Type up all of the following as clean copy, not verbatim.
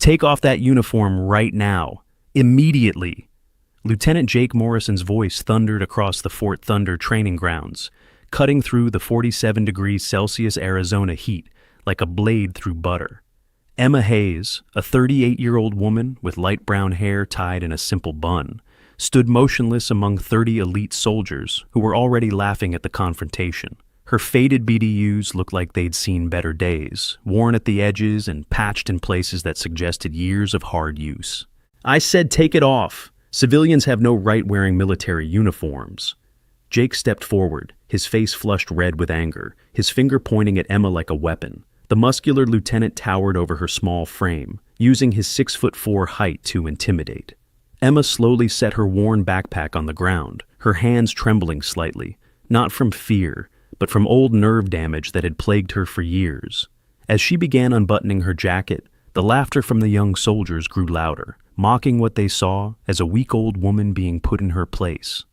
Take off that uniform right now. Immediately. Lieutenant Jake Morrison's voice thundered across the Fort Thunder training grounds, cutting through the 47 degrees Celsius Arizona heat like a blade through butter. Emma Hayes, a 38-year-old woman with light brown hair tied in a simple bun, stood motionless among 30 elite soldiers who were already laughing at the confrontation. Her faded BDUs looked like they'd seen better days, worn at the edges and patched in places that suggested years of hard use. "I said take it off. Civilians have no right wearing military uniforms." Jake stepped forward, his face flushed red with anger, his finger pointing at Emma like a weapon. The muscular lieutenant towered over her small frame, using his 6'4" height to intimidate. Emma slowly set her worn backpack on the ground, her hands trembling slightly, not from fear, but from old nerve damage that had plagued her for years. As she began unbuttoning her jacket, the laughter from the young soldiers grew louder, mocking what they saw as a week-old woman being put in her place.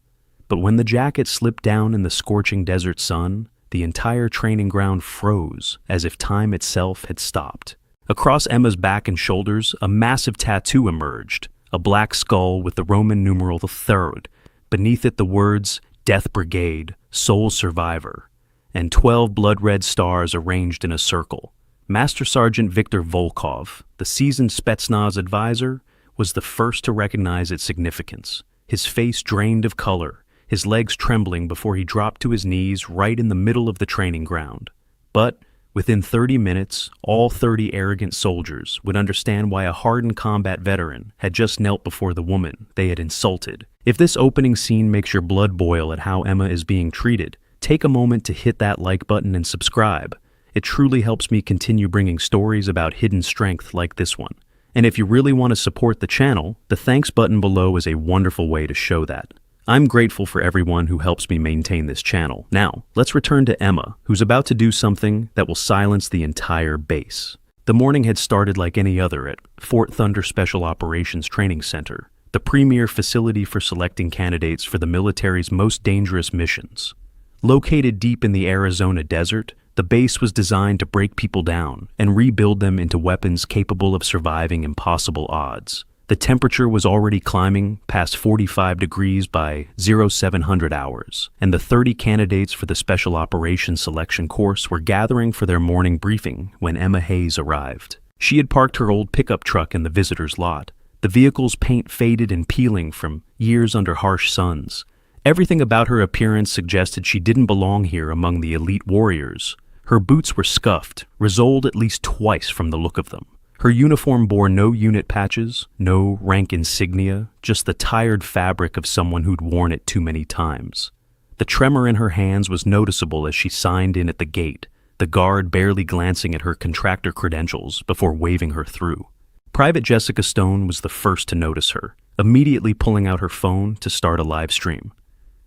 But when the jacket slipped down in the scorching desert sun, the entire training ground froze as if time itself had stopped. Across Emma's back and shoulders, a massive tattoo emerged, a black skull with the Roman numeral III, beneath it the words Death Brigade, Sole Survivor, and 12 blood-red stars arranged in a circle. Master Sergeant Viktor Volkov, the seasoned Spetsnaz advisor, was the first to recognize its significance, his face drained of color, his legs trembling before he dropped to his knees right in the middle of the training ground. But within 30 minutes, all 30 arrogant soldiers would understand why a hardened combat veteran had just knelt before the woman they had insulted. If this opening scene makes your blood boil at how Emma is being treated, take a moment to hit that like button and subscribe. It truly helps me continue bringing stories about hidden strength like this one. And if you really want to support the channel, the thanks button below is a wonderful way to show that. I'm grateful for everyone who helps me maintain this channel. Now, let's return to Emma, who's about to do something that will silence the entire base. The morning had started like any other at Fort Thunder Special Operations Training Center, the premier facility for selecting candidates for the military's most dangerous missions. Located deep in the Arizona desert, the base was designed to break people down and rebuild them into weapons capable of surviving impossible odds. The temperature was already climbing past 45 degrees by 0700 hours, and the 30 candidates for the Special Operations Selection course were gathering for their morning briefing when Emma Hayes arrived. She had parked her old pickup truck in the visitor's lot, the vehicle's paint faded and peeling from years under harsh suns. Everything about her appearance suggested she didn't belong here among the elite warriors. Her boots were scuffed, risoled at least twice from the look of them. Her uniform bore no unit patches, no rank insignia, just the tired fabric of someone who'd worn it too many times. The tremor in her hands was noticeable as she signed in at the gate, the guard barely glancing at her contractor credentials before waving her through. Private Jessica Stone was the first to notice her, immediately pulling out her phone to start a live stream.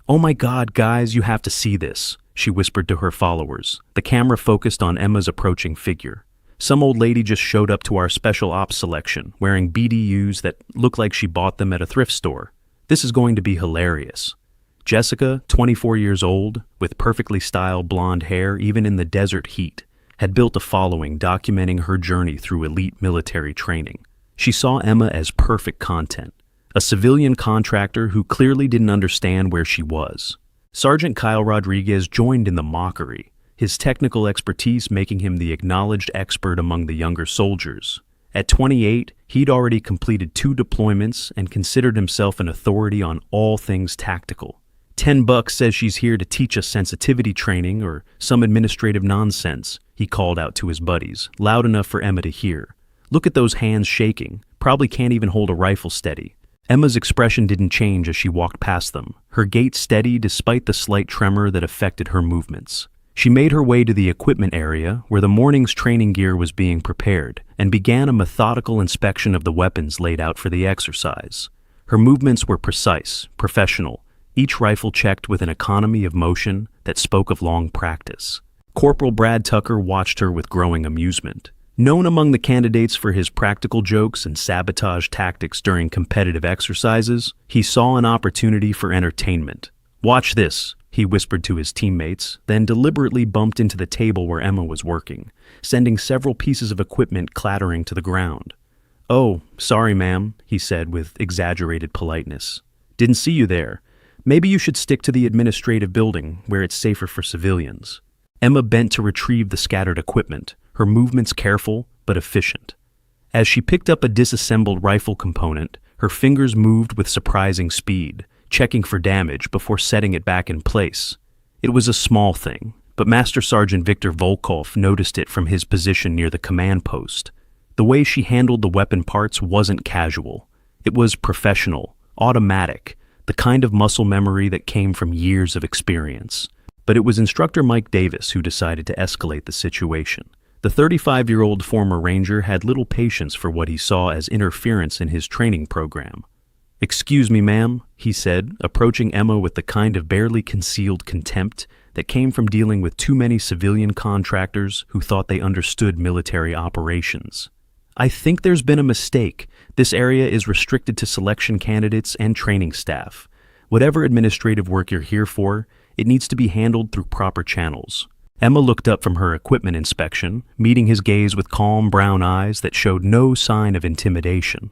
"Oh my God, guys, you have to see this," she whispered to her followers, the camera focused on Emma's approaching figure. Some old lady just showed up to our special ops selection, wearing BDUs that look like she bought them at a thrift store. This is going to be hilarious. Jessica, 24 years old, with perfectly styled blonde hair even in the desert heat, had built a following documenting her journey through elite military training. She saw Emma as perfect content, a civilian contractor who clearly didn't understand where she was. Sergeant Kyle Rodriguez joined in the mockery, his technical expertise making him the acknowledged expert among the younger soldiers. At 28, he'd already completed 2 deployments and considered himself an authority on all things tactical. $10 says she's here to teach us sensitivity training or some administrative nonsense, he called out to his buddies, loud enough for Emma to hear. Look at those hands shaking, probably can't even hold a rifle steady. Emma's expression didn't change as she walked past them, her gait steady despite the slight tremor that affected her movements. She made her way to the equipment area where the morning's training gear was being prepared and began a methodical inspection of the weapons laid out for the exercise. Her movements were precise, professional, each rifle checked with an economy of motion that spoke of long practice. Corporal Brad Tucker watched her with growing amusement. Known among the candidates for his practical jokes and sabotage tactics during competitive exercises, he saw an opportunity for entertainment. "Watch this," he whispered to his teammates, then deliberately bumped into the table where Emma was working, sending several pieces of equipment clattering to the ground. "Oh, sorry, ma'am," he said with exaggerated politeness. "Didn't see you there. Maybe you should stick to the administrative building, where it's safer for civilians." Emma bent to retrieve the scattered equipment, her movements careful but efficient. As she picked up a disassembled rifle component, her fingers moved with surprising speed, checking for damage before setting it back in place. It was a small thing, but Master Sergeant Viktor Volkov noticed it from his position near the command post. The way she handled the weapon parts wasn't casual. It was professional, automatic, the kind of muscle memory that came from years of experience. But it was Instructor Mike Davis who decided to escalate the situation. The 35-year-old former Ranger had little patience for what he saw as interference in his training program. "Excuse me, ma'am," he said, approaching Emma with the kind of barely concealed contempt that came from dealing with too many civilian contractors who thought they understood military operations. "I think there's been a mistake. This area is restricted to selection candidates and training staff. Whatever administrative work you're here for, it needs to be handled through proper channels." Emma looked up from her equipment inspection, meeting his gaze with calm brown eyes that showed no sign of intimidation.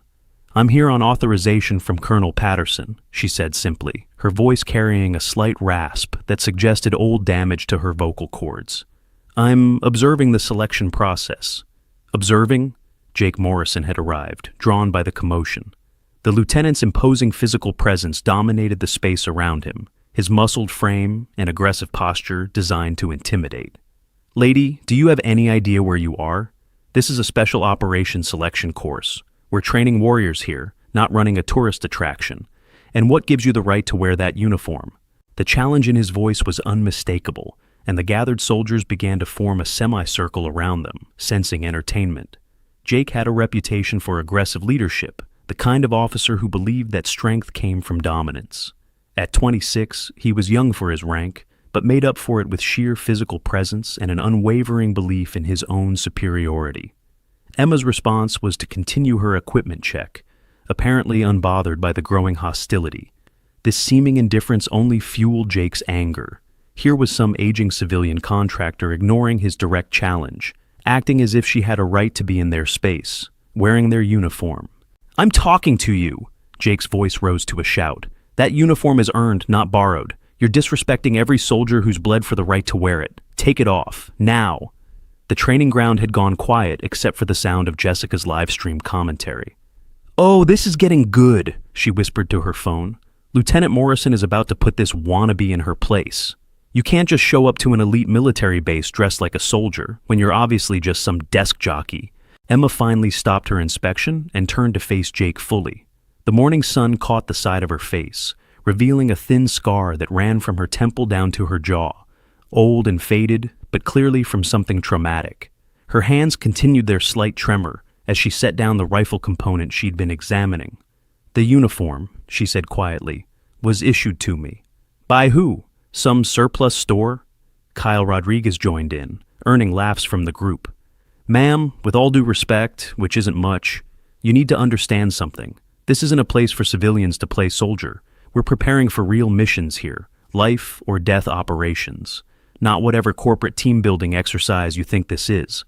"I'm here on authorization from Colonel Patterson," she said simply, her voice carrying a slight rasp that suggested old damage to her vocal cords. "I'm observing the selection process." "Observing?" Jake Morrison had arrived, drawn by the commotion. The lieutenant's imposing physical presence dominated the space around him, his muscled frame and aggressive posture designed to intimidate. "Lady, do you have any idea where you are? This is a special operations selection course. We're training warriors here, not running a tourist attraction. And what gives you the right to wear that uniform?" The challenge in his voice was unmistakable, and the gathered soldiers began to form a semicircle around them, sensing entertainment. Jake had a reputation for aggressive leadership, the kind of officer who believed that strength came from dominance. At 26, he was young for his rank, but made up for it with sheer physical presence and an unwavering belief in his own superiority. Emma's response was to continue her equipment check, apparently unbothered by the growing hostility. This seeming indifference only fueled Jake's anger. Here was some aging civilian contractor ignoring his direct challenge, acting as if she had a right to be in their space, wearing their uniform. "I'm talking to you!" Jake's voice rose to a shout. "That uniform is earned, not borrowed. You're disrespecting every soldier who's bled for the right to wear it. Take it off, now." The training ground had gone quiet except for the sound of Jessica's live-stream commentary. "Oh, this is getting good," she whispered to her phone. "Lieutenant Morrison is about to put this wannabe in her place. You can't just show up to an elite military base dressed like a soldier when you're obviously just some desk jockey." Emma finally stopped her inspection and turned to face Jake fully. The morning sun caught the side of her face, revealing a thin scar that ran from her temple down to her jaw, old and faded, but clearly from something traumatic. Her hands continued their slight tremor as she set down the rifle component she'd been examining. "The uniform," she said quietly, "was issued to me." "By who? Some surplus store?" Kyle Rodriguez joined in, earning laughs from the group. "Ma'am, with all due respect, which isn't much, you need to understand something. This isn't a place for civilians to play soldier. We're preparing for real missions here, life or death operations, not whatever corporate team-building exercise you think this is."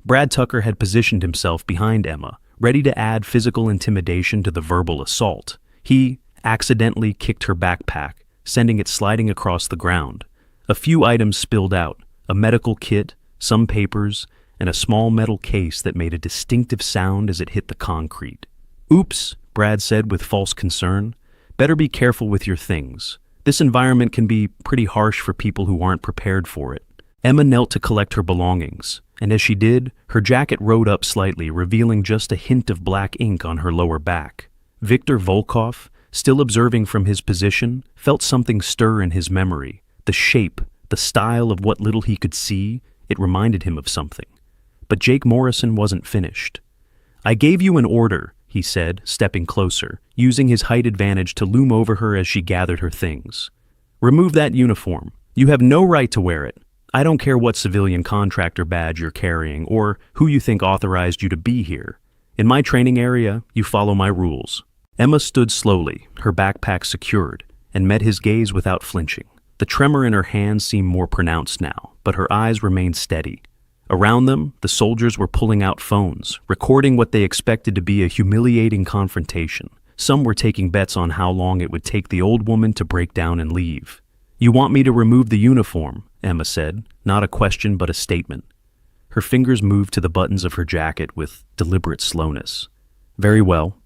Brad Tucker had positioned himself behind Emma, ready to add physical intimidation to the verbal assault. He accidentally kicked her backpack, sending it sliding across the ground. A few items spilled out, a medical kit, some papers, and a small metal case that made a distinctive sound as it hit the concrete. "Oops," Brad said with false concern. "Better be careful with your things. This environment can be pretty harsh for people who aren't prepared for it." Emma knelt to collect her belongings, and as she did, her jacket rode up slightly, revealing just a hint of black ink on her lower back. Viktor Volkov, still observing from his position, felt something stir in his memory. The shape, the style of what little he could see, it reminded him of something. But Jake Morrison wasn't finished. "I gave you an order," he said, stepping closer, using his height advantage to loom over her as she gathered her things. "Remove that uniform. You have no right to wear it. I don't care what civilian contractor badge you're carrying or who you think authorized you to be here. In my training area, you follow my rules." Emma stood slowly, her backpack secured, and met his gaze without flinching. The tremor in her hands seemed more pronounced now, but her eyes remained steady. Around them, the soldiers were pulling out phones, recording what they expected to be a humiliating confrontation. Some were taking bets on how long it would take the old woman to break down and leave. "You want me to remove the uniform?" Emma said, not a question but a statement. Her fingers moved to the buttons of her jacket with deliberate slowness. "Very well."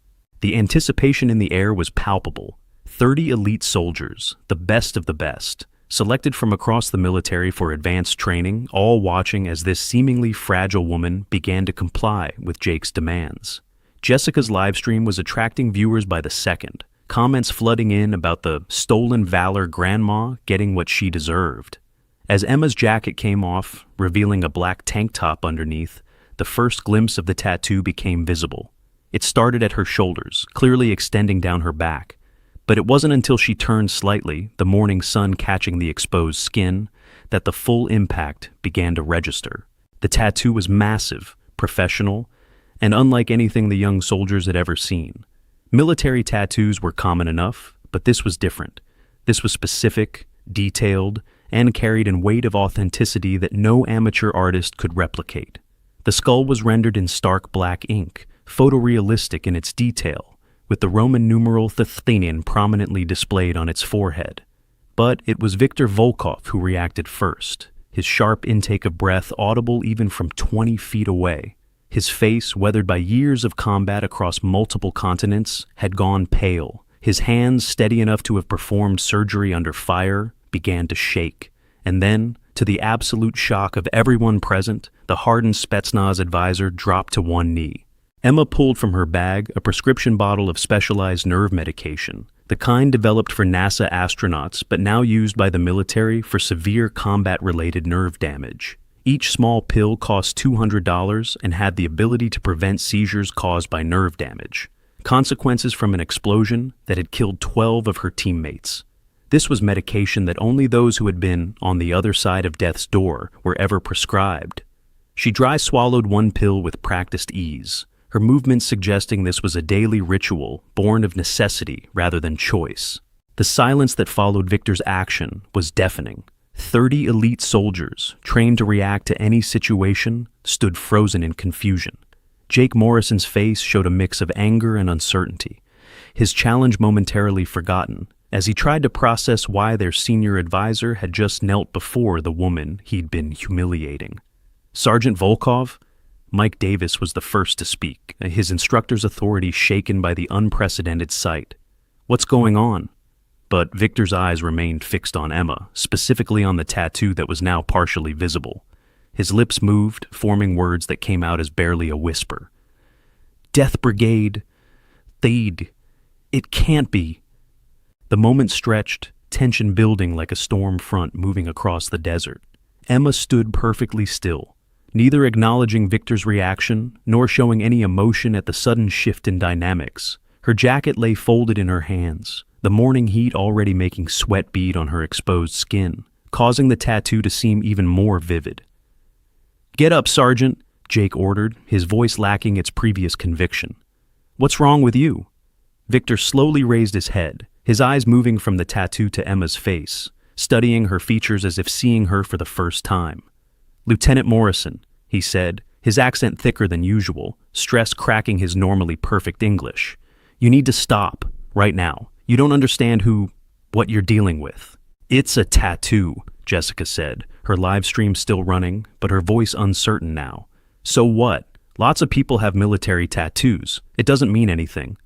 The anticipation in the air was palpable. 30 elite soldiers, the best of the best, selected from across the military for advanced training, all watching as this seemingly fragile woman began to comply with Jake's demands. Jessica's livestream was attracting viewers by the second, comments flooding in about the stolen valor grandma getting what she deserved. As Emma's jacket came off, revealing a black tank top underneath, the first glimpse of the tattoo became visible. It started at her shoulders, clearly extending down her back. But it wasn't until she turned slightly, the morning sun catching the exposed skin, that the full impact began to register. The tattoo was massive, professional, and unlike anything the young soldiers had ever seen. Military tattoos were common enough, but this was different. This was specific, detailed, and carried in weight of authenticity that no amateur artist could replicate. The skull was rendered in stark black ink, photorealistic in its detail, with the Roman numeral Th prominently displayed on its forehead. But it was Viktor Volkov who reacted first, his sharp intake of breath audible even from 20 feet away. His face, weathered by years of combat across multiple continents, had gone pale. His hands, steady enough to have performed surgery under fire, began to shake. And then, to the absolute shock of everyone present, the hardened Spetsnaz advisor dropped to one knee. Emma pulled from her bag a prescription bottle of specialized nerve medication, the kind developed for NASA astronauts but now used by the military for severe combat-related nerve damage. Each small pill cost $200 and had the ability to prevent seizures caused by nerve damage, consequences from an explosion that had killed 12 of her teammates. This was medication that only those who had been on the other side of death's door were ever prescribed. She dry swallowed one pill with practiced ease, her movements suggesting this was a daily ritual born of necessity rather than choice. The silence that followed Victor's action was deafening. 30 elite soldiers, trained to react to any situation, stood frozen in confusion. Jake Morrison's face showed a mix of anger and uncertainty, his challenge momentarily forgotten, as he tried to process why their senior advisor had just knelt before the woman he'd been humiliating. "Sergeant Volkov?" Mike Davis was the first to speak, his instructor's authority shaken by the unprecedented sight. "What's going on?" But Victor's eyes remained fixed on Emma, specifically on the tattoo that was now partially visible. His lips moved, forming words that came out as barely a whisper. "Death Brigade. Thade. It can't be." The moment stretched, tension building like a storm front moving across the desert. Emma stood perfectly still, neither acknowledging Victor's reaction nor showing any emotion at the sudden shift in dynamics. Her jacket lay folded in her hands, the morning heat already making sweat bead on her exposed skin, causing the tattoo to seem even more vivid. "Get up, Sergeant," Jake ordered, his voice lacking its previous conviction. "What's wrong with you?" Victor slowly raised his head, his eyes moving from the tattoo to Emma's face, studying her features as if seeing her for the first time. "Lieutenant Morrison," he said, his accent thicker than usual, stress cracking his normally perfect English. "You need to stop, right now. You don't understand what you're dealing with." "It's a tattoo," Jessica said, her live stream still running, but her voice uncertain now. "So what? Lots of people have military tattoos. It doesn't mean anything."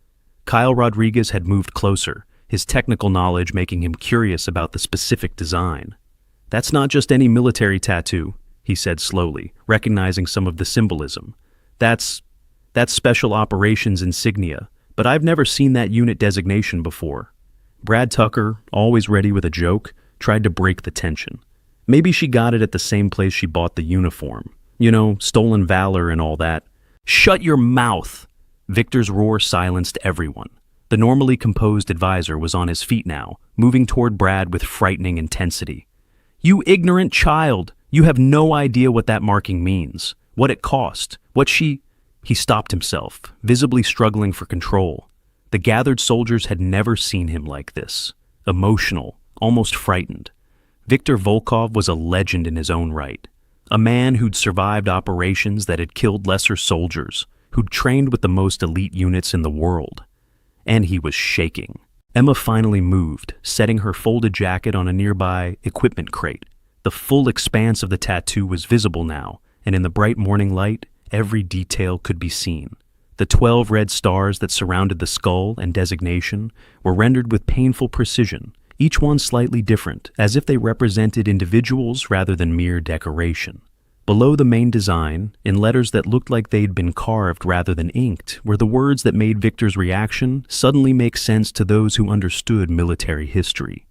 Kyle Rodriguez had moved closer, his technical knowledge making him curious about the specific design. "That's not just any military tattoo," he said slowly, recognizing some of the symbolism. That's Special Operations insignia, but I've never seen that unit designation before." Brad Tucker, always ready with a joke, tried to break the tension. Maybe she got it at the same place she bought the uniform. You know, stolen valor and all that. "Shut your mouth!" Victor's roar silenced everyone. The normally composed advisor was on his feet now, moving toward Brad with frightening intensity. "You ignorant child! You have no idea what that marking means, what it cost, what she—" He stopped himself, visibly struggling for control. The gathered soldiers had never seen him like this, emotional, almost frightened. Viktor Volkov was a legend in his own right. A man who'd survived operations that had killed lesser soldiers, who'd trained with the most elite units in the world. And he was shaking. Emma finally moved, setting her folded jacket on a nearby equipment crate. The full expanse of the tattoo was visible now, and in the bright morning light, every detail could be seen. The 12 red stars that surrounded the skull and designation were rendered with painful precision, each one slightly different, as if they represented individuals rather than mere decoration. Below the main design, in letters that looked like they'd been carved rather than inked, were the words that made Victor's reaction suddenly make sense to those who understood military history.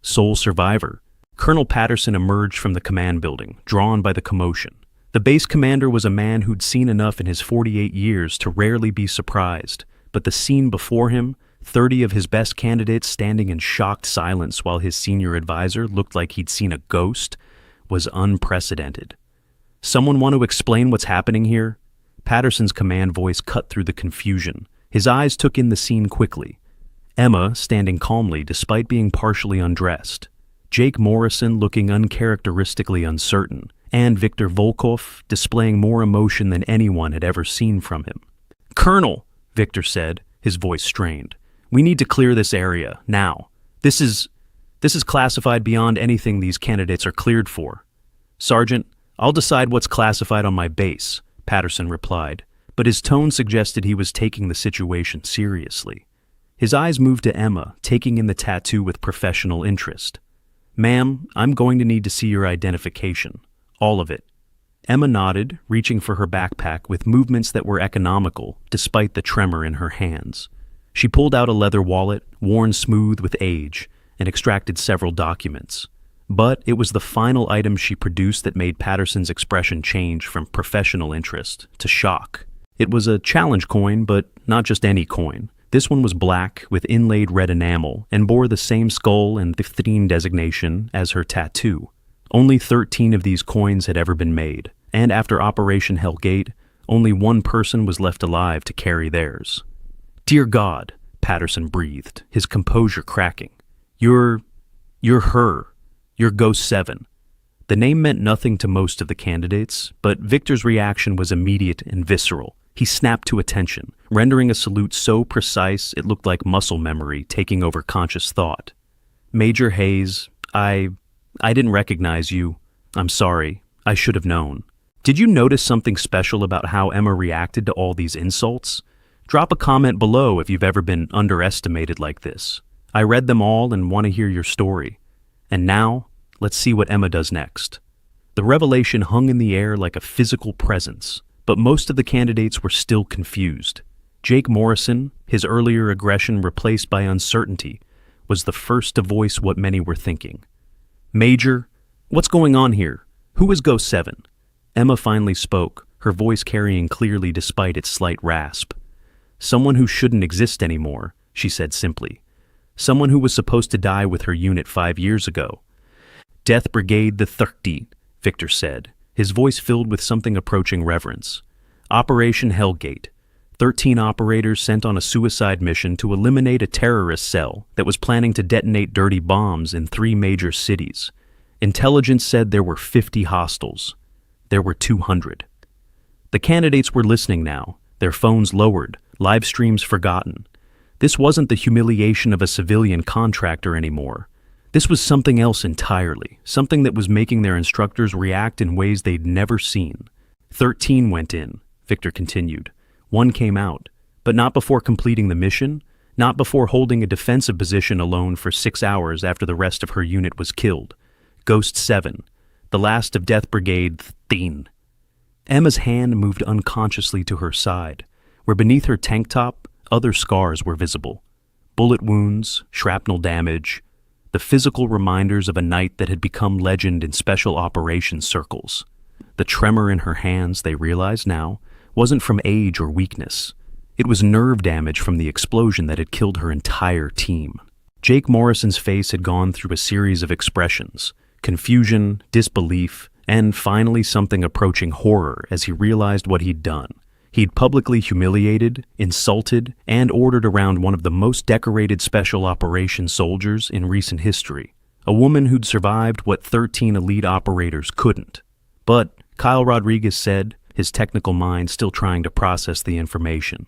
Sole survivor. Colonel Patterson emerged from the command building, drawn by the commotion. The base commander was a man who'd seen enough in his 48 years to rarely be surprised, but the scene before him, 30 of his best candidates standing in shocked silence while his senior advisor looked like he'd seen a ghost, was unprecedented. "Someone want to explain what's happening here?" Patterson's command voice cut through the confusion. His eyes took in the scene quickly. Emma standing calmly despite being partially undressed. Jake Morrison looking uncharacteristically uncertain, and Viktor Volkov displaying more emotion than anyone had ever seen from him. "Colonel," Viktor said, his voice strained, "we need to clear this area, now. This is classified beyond anything these candidates are cleared for." "Sergeant, I'll decide what's classified on my base," Patterson replied, but his tone suggested he was taking the situation seriously. His eyes moved to Emma, taking in the tattoo with professional interest. "Ma'am, I'm going to need to see your identification. All of it." Emma nodded, reaching for her backpack with movements that were economical, despite the tremor in her hands. She pulled out a leather wallet, worn smooth with age, and extracted several documents. But it was the final item she produced that made Patterson's expression change from professional interest to shock. It was a challenge coin, but not just any coin. This one was black with inlaid red enamel and bore the same skull and 15 designation as her tattoo. Only 13 of these coins had ever been made, and after Operation Hellgate, only one person was left alive to carry theirs. "Dear God," Patterson breathed, his composure cracking. You're her. You're Ghost 7. The name meant nothing to most of the candidates, but Victor's reaction was immediate and visceral. He snapped to attention, rendering a salute so precise it looked like muscle memory taking over conscious thought. "Major Hayes, I didn't recognize you. I'm sorry. I should have known." Did you notice something special about how Emma reacted to all these insults? Drop a comment below if you've ever been underestimated like this. I read them all and want to hear your story. And now, let's see what Emma does next. The revelation hung in the air like a physical presence, but most of the candidates were still confused. Jake Morrison, his earlier aggression replaced by uncertainty, was the first to voice what many were thinking. "Major, what's going on here? Who is Ghost 7? Emma finally spoke, her voice carrying clearly despite its slight rasp. "Someone who shouldn't exist anymore," she said simply. "Someone who was supposed to die with her unit 5 years ago." "Death Brigade the 13th, Victor said, his voice filled with something approaching reverence. "Operation Hellgate. 13 operators sent on a suicide mission to eliminate a terrorist cell that was planning to detonate dirty bombs in 3 major cities. Intelligence said there were 50 hostiles. There were 200. The candidates were listening now, their phones lowered, live streams forgotten. This wasn't the humiliation of a civilian contractor anymore. This was something else entirely, something that was making their instructors react in ways they'd never seen. 13 went in, Victor continued. 1 came out, but not before completing the mission, not before holding a defensive position alone for 6 hours after the rest of her unit was killed. Ghost 7, the last of Death Brigade 13. Emma's hand moved unconsciously to her side, where beneath her tank top, other scars were visible. Bullet wounds, shrapnel damage, the physical reminders of a night that had become legend in special operations circles. The tremor in her hands, they realized now, wasn't from age or weakness. It was nerve damage from the explosion that had killed her entire team. Jake Morrison's face had gone through a series of expressions: confusion, disbelief, and finally something approaching horror as he realized what he'd done. He'd publicly humiliated, insulted, and ordered around one of the most decorated special operations soldiers in recent history, a woman who'd survived what 13 elite operators couldn't. But, Kyle Rodriguez said, his technical mind still trying to process the information,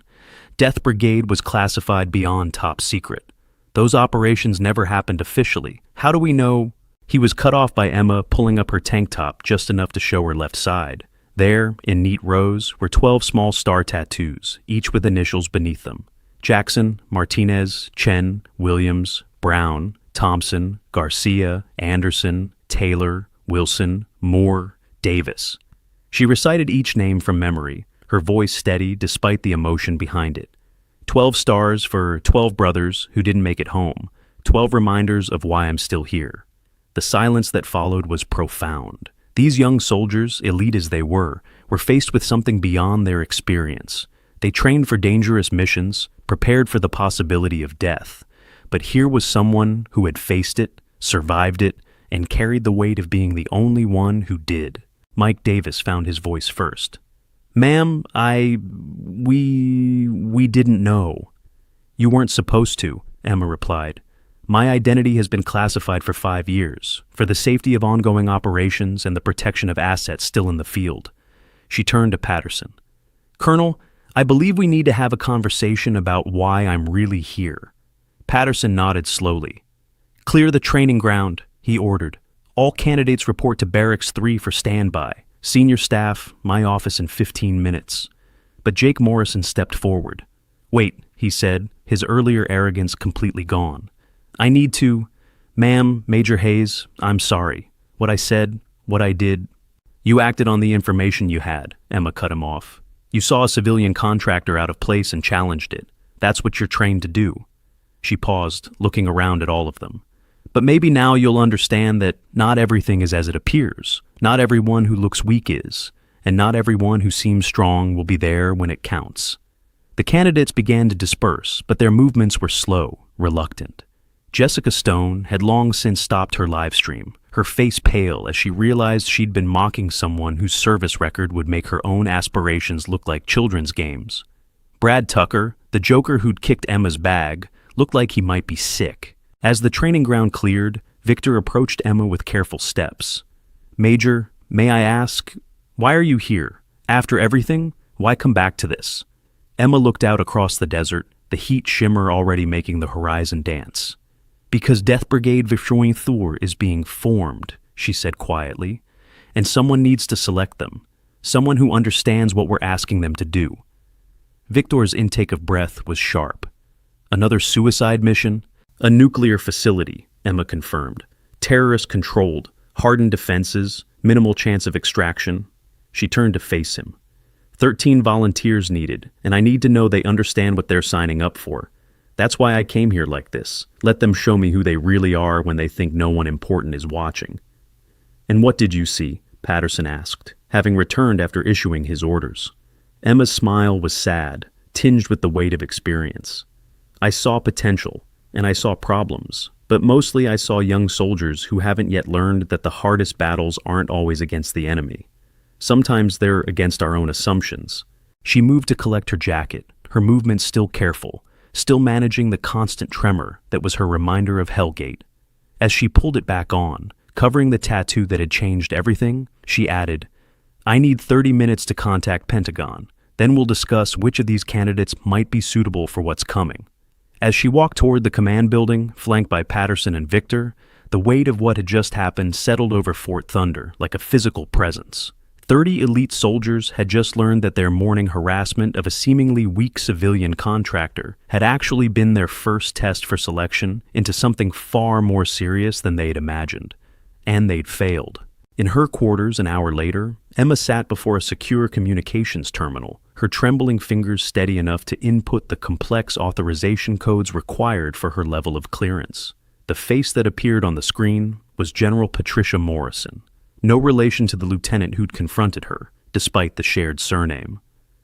Death Brigade was classified beyond top secret. Those operations never happened officially. How do we know? He was cut off by Emma pulling up her tank top just enough to show her left side. There, in neat rows, were 12 small star tattoos, each with initials beneath them. Jackson, Martinez, Chen, Williams, Brown, Thompson, Garcia, Anderson, Taylor, Wilson, Moore, Davis. She recited each name from memory, her voice steady despite the emotion behind it. 12 stars for 12 brothers who didn't make it home, 12 reminders of why I'm still here. The silence that followed was profound. These young soldiers, elite as they were faced with something beyond their experience. They trained for dangerous missions, prepared for the possibility of death. But here was someone who had faced it, survived it, and carried the weight of being the only one who did. Mike Davis found his voice first. "Ma'am, we didn't know." "You weren't supposed to," Emma replied. "My identity has been classified for 5 years, for the safety of ongoing operations and the protection of assets still in the field." She turned to Patterson. "Colonel, I believe we need to have a conversation about why I'm really here." Patterson nodded slowly. "Clear the training ground," he ordered. "All candidates report to Barracks 3 for standby. Senior staff, my office in 15 minutes. But Jake Morrison stepped forward. "Wait," he said, his earlier arrogance completely gone. "I need to... Ma'am, Major Hayes, I'm sorry. What I said, what I did..." "You acted on the information you had," Emma cut him off. "You saw a civilian contractor out of place and challenged it. That's what you're trained to do." She paused, looking around at all of them. "But maybe now you'll understand that not everything is as it appears. Not everyone who looks weak is, and not everyone who seems strong will be there when it counts." The candidates began to disperse, but their movements were slow, reluctant. Jessica Stone had long since stopped her live stream, her face pale as she realized she'd been mocking someone whose service record would make her own aspirations look like children's games. Brad Tucker, the joker who'd kicked Emma's bag, looked like he might be sick. As the training ground cleared, Victor approached Emma with careful steps. "Major, may I ask, why are you here? After everything, why come back to this?" Emma looked out across the desert, the heat shimmer already making the horizon dance. "Because Death Brigade Vishoin Thor is being formed," she said quietly, "and someone needs to select them, someone who understands what we're asking them to do." Victor's intake of breath was sharp. "Another suicide mission?" "A nuclear facility," Emma confirmed. "Terrorist-controlled, hardened defenses, minimal chance of extraction." She turned to face him. 13 volunteers needed, and I need to know they understand what they're signing up for. That's why I came here like this. Let them show me who they really are when they think no one important is watching." "And what did you see?" Patterson asked, having returned after issuing his orders. Emma's smile was sad, tinged with the weight of experience. "I saw potential, and I saw problems, but mostly I saw young soldiers who haven't yet learned that the hardest battles aren't always against the enemy. Sometimes they're against our own assumptions." She moved to collect her jacket, her movements still careful, still managing the constant tremor that was her reminder of Hellgate. As she pulled it back on, covering the tattoo that had changed everything, she added, "I need 30 minutes to contact Pentagon. Then we'll discuss which of these candidates might be suitable for what's coming." As she walked toward the command building, flanked by Patterson and Victor, the weight of what had just happened settled over Fort Thunder like a physical presence. 30 elite soldiers had just learned that their morning harassment of a seemingly weak civilian contractor had actually been their first test for selection into something far more serious than they'd imagined. And they'd failed. In her quarters an hour later, Emma sat before a secure communications terminal, her trembling fingers steady enough to input the complex authorization codes required for her level of clearance. The face that appeared on the screen was General Patricia Morrison. No relation to the lieutenant who'd confronted her, despite the shared surname.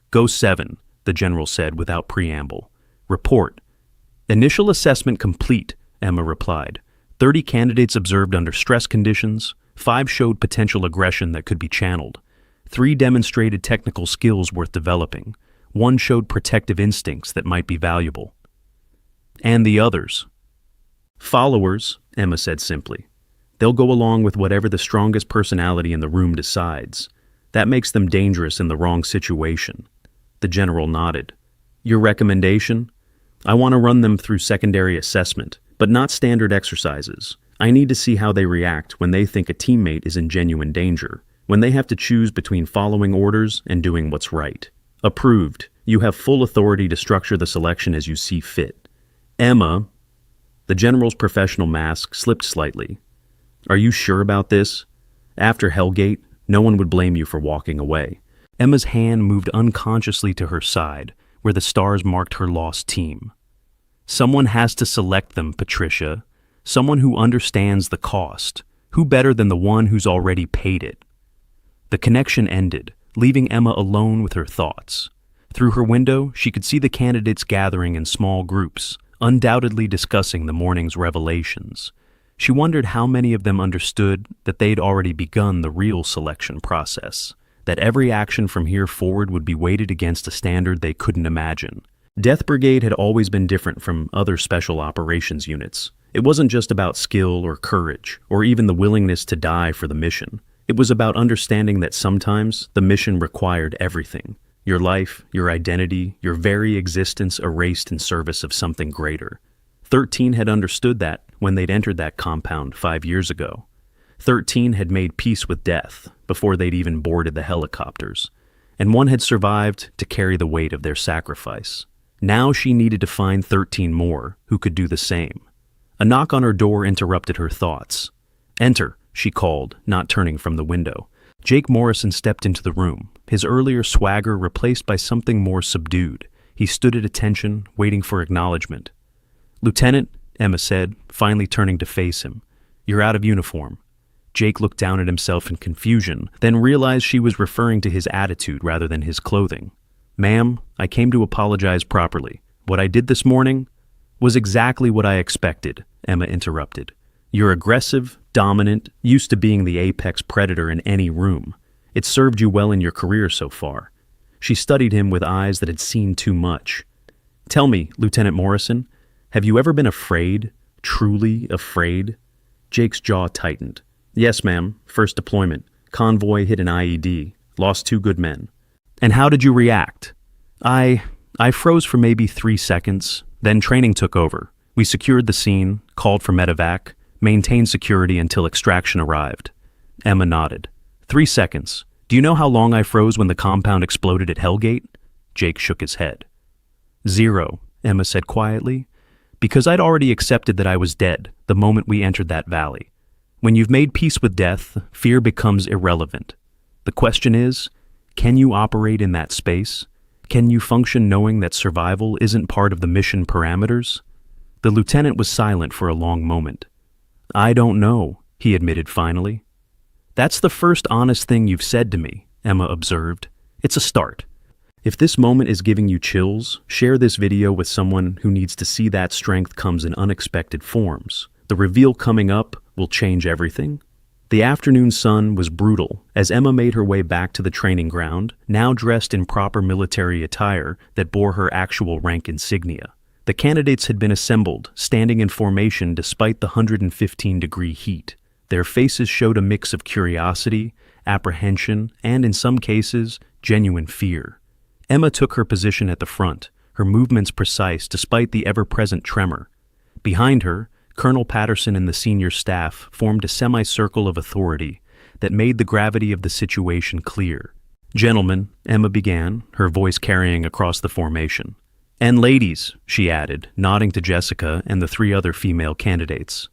"Go 7, the general said without preamble. "Report." "Initial assessment complete," Emma replied. 30 candidates observed under stress conditions, 5 showed potential aggression that could be channeled. 3 demonstrated technical skills worth developing. 1 showed protective instincts that might be valuable. "And the others?" "Followers," Emma said simply. They'll go along with whatever the strongest personality in the room decides. That makes them dangerous in the wrong situation. The general nodded. Your recommendation? I want to run them through secondary assessment, but not standard exercises. I need to see how they react when they think a teammate is in genuine danger, when they have to choose between following orders and doing what's right. Approved. You have full authority to structure the selection as you see fit. Emma, the general's professional mask slipped slightly. Are you sure about this? After Hellgate, no one would blame you for walking away. Emma's hand moved unconsciously to her side, where the stars marked her lost team. Someone has to select them, Patricia. Someone who understands the cost. Who better than the one who's already paid it? The connection ended, leaving Emma alone with her thoughts. Through her window, she could see the candidates gathering in small groups, undoubtedly discussing the morning's revelations. She wondered how many of them understood that they'd already begun the real selection process, that every action from here forward would be weighted against a standard they couldn't imagine. Death Brigade had always been different from other special operations units. It wasn't just about skill or courage, or even the willingness to die for the mission. It was about understanding that sometimes the mission required everything. Your life, your identity, your very existence erased in service of something greater. 13 had understood that when they'd entered that compound 5 years ago. 13 had made peace with death before they'd even boarded the helicopters, and one had survived to carry the weight of their sacrifice. Now she needed to find 13 more who could do the same. A knock on her door interrupted her thoughts. Enter, she called, not turning from the window. Jake Morrison stepped into the room, his earlier swagger replaced by something more subdued. He stood at attention, waiting for acknowledgement. Lieutenant, Emma said, finally turning to face him. You're out of uniform. Jake looked down at himself in confusion, then realized she was referring to his attitude rather than his clothing. Ma'am, I came to apologize properly. What I did this morning was exactly what I expected, Emma interrupted. You're aggressive, dominant, used to being the apex predator in any room. It served you well in your career so far. She studied him with eyes that had seen too much. Tell me, Lieutenant Morrison, have you ever been afraid, truly afraid? Jake's jaw tightened. Yes, ma'am. First deployment. Convoy hit an IED. Lost 2 good men. And how did you react? I froze for maybe 3 seconds. Then training took over. We secured the scene, called for medevac, maintained security until extraction arrived. Emma nodded. 3 seconds. Do you know how long I froze when the compound exploded at Hellgate? Jake shook his head. 0, Emma said quietly. Because I'd already accepted that I was dead the moment we entered that valley. When you've made peace with death, fear becomes irrelevant. The question is, can you operate in that space? Can you function knowing that survival isn't part of the mission parameters? The lieutenant was silent for a long moment. I don't know, he admitted finally. That's the first honest thing you've said to me, Emma observed. It's a start. If this moment is giving you chills, share this video with someone who needs to see that strength comes in unexpected forms. The reveal coming up will change everything. The afternoon sun was brutal as Emma made her way back to the training ground, now dressed in proper military attire that bore her actual rank insignia. The candidates had been assembled, standing in formation despite the 115-degree heat. Their faces showed a mix of curiosity, apprehension, and in some cases, genuine fear. Emma took her position at the front, her movements precise despite the ever-present tremor. Behind her, Colonel Patterson and the senior staff formed a semicircle of authority that made the gravity of the situation clear. Gentlemen, Emma began, her voice carrying across the formation. And ladies, she added, nodding to Jessica and the 3 other female candidates.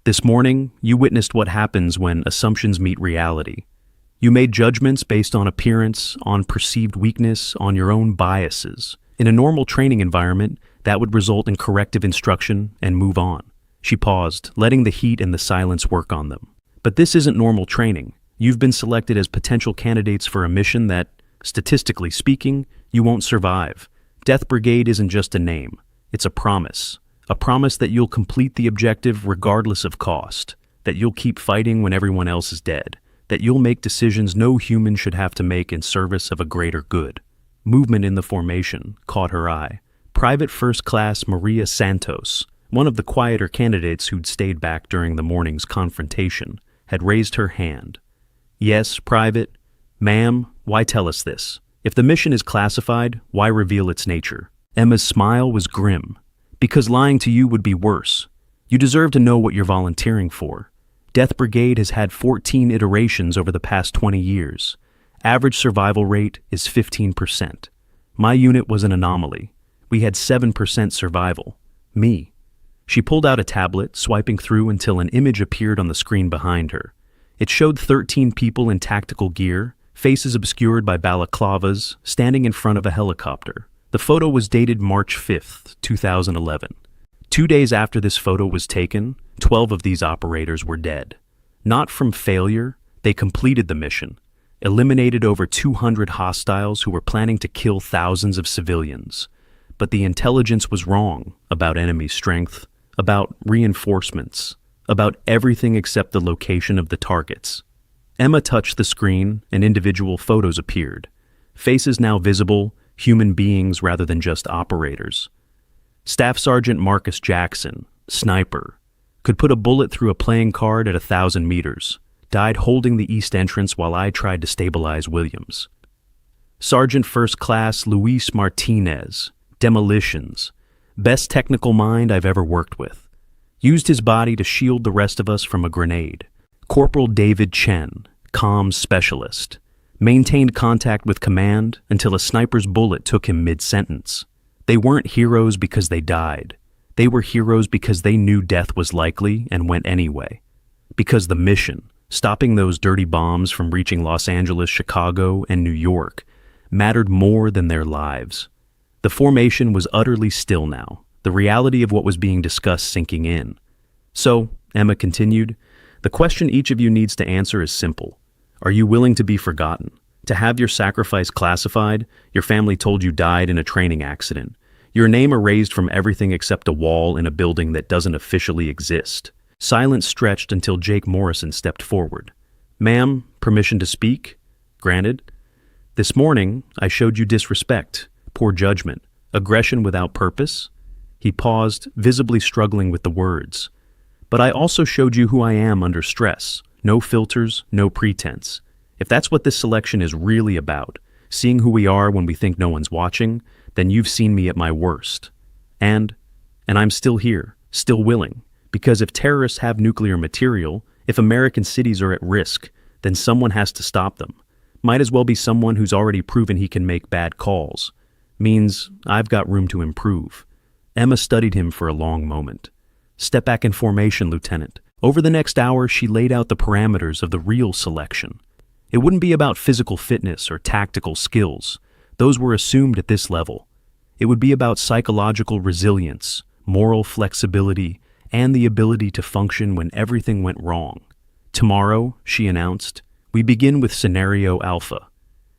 This morning, you witnessed what happens when assumptions meet reality. You made judgments based on appearance, on perceived weakness, on your own biases. In a normal training environment, that would result in corrective instruction and move on. She paused, letting the heat and the silence work on them. But this isn't normal training. You've been selected as potential candidates for a mission that, statistically speaking, you won't survive. Death Brigade isn't just a name. It's a promise. A promise that you'll complete the objective regardless of cost. That you'll keep fighting when everyone else is dead. That you'll make decisions no human should have to make in service of a greater good. Movement in the formation caught her eye. Private First Class Maria Santos, one of the quieter candidates who'd stayed back during the morning's confrontation, had raised her hand. "Yes, Private. Ma'am, why tell us this? If the mission is classified, why reveal its nature?" Emma's smile was grim. "Because lying to you would be worse. You deserve to know what you're volunteering for. Death Brigade has had 14 iterations over the past 20 years. Average survival rate is 15%. My unit was an anomaly. We had 7% survival. Me." She pulled out a tablet, swiping through until an image appeared on the screen behind her. It showed 13 people in tactical gear, faces obscured by balaclavas, standing in front of a helicopter. The photo was dated March 5th, 2011. 2 days after this photo was taken, 12 of these operators were dead. Not from failure, they completed the mission, eliminated over 200 hostiles who were planning to kill thousands of civilians. But the intelligence was wrong about enemy strength, about reinforcements, about everything except the location of the targets. Emma touched the screen and individual photos appeared. Faces now visible, human beings rather than just operators. Staff Sergeant Marcus Jackson, sniper, could put a bullet through a playing card at 1,000 meters, died holding the east entrance while I tried to stabilize Williams. Sergeant First Class Luis Martinez, demolitions, best technical mind I've ever worked with. Used his body to shield the rest of us from a grenade. Corporal David Chen, comms specialist, maintained contact with command until a sniper's bullet took him mid-sentence. They weren't heroes because they died. They were heroes because they knew death was likely and went anyway. Because the mission, stopping those dirty bombs from reaching Los Angeles, Chicago, and New York, mattered more than their lives. The formation was utterly still now, the reality of what was being discussed sinking in. "So," Emma continued, "the question each of you needs to answer is simple. Are you willing to be forgotten? To have your sacrifice classified, your family told you died in a training accident, your name erased from everything except a wall in a building that doesn't officially exist?" Silence stretched until Jake Morrison stepped forward. "Ma'am, permission to speak?" "Granted." "This morning, I showed you disrespect, poor judgment, aggression without purpose." He paused, visibly struggling with the words. "But I also showed you who I am under stress. No filters, no pretense. If that's what this selection is really about, seeing who we are when we think no one's watching, then you've seen me at my worst. And I'm still here, still willing, because if terrorists have nuclear material, if American cities are at risk, then someone has to stop them. Might as well be someone who's already proven he can make bad calls. Means I've got room to improve." Emma studied him for a long moment. "Step back in formation, Lieutenant." Over the next hour, she laid out the parameters of the real selection. It wouldn't be about physical fitness or tactical skills. Those were assumed at this level. It would be about psychological resilience, moral flexibility, and the ability to function when everything went wrong. "Tomorrow," she announced, "we begin with Scenario Alpha.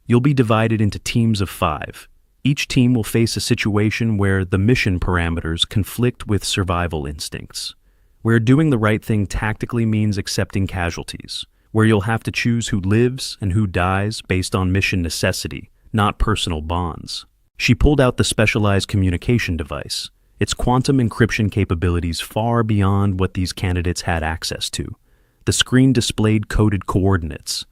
You'll be divided into teams of 5. Each team will face a situation where the mission parameters conflict with survival instincts, where doing the right thing tactically means accepting casualties, where you'll have to choose who lives and who dies based on mission necessity, not personal bonds." She pulled out the specialized communication device, its quantum encryption capabilities far beyond what these candidates had access to. The screen displayed coded coordinates,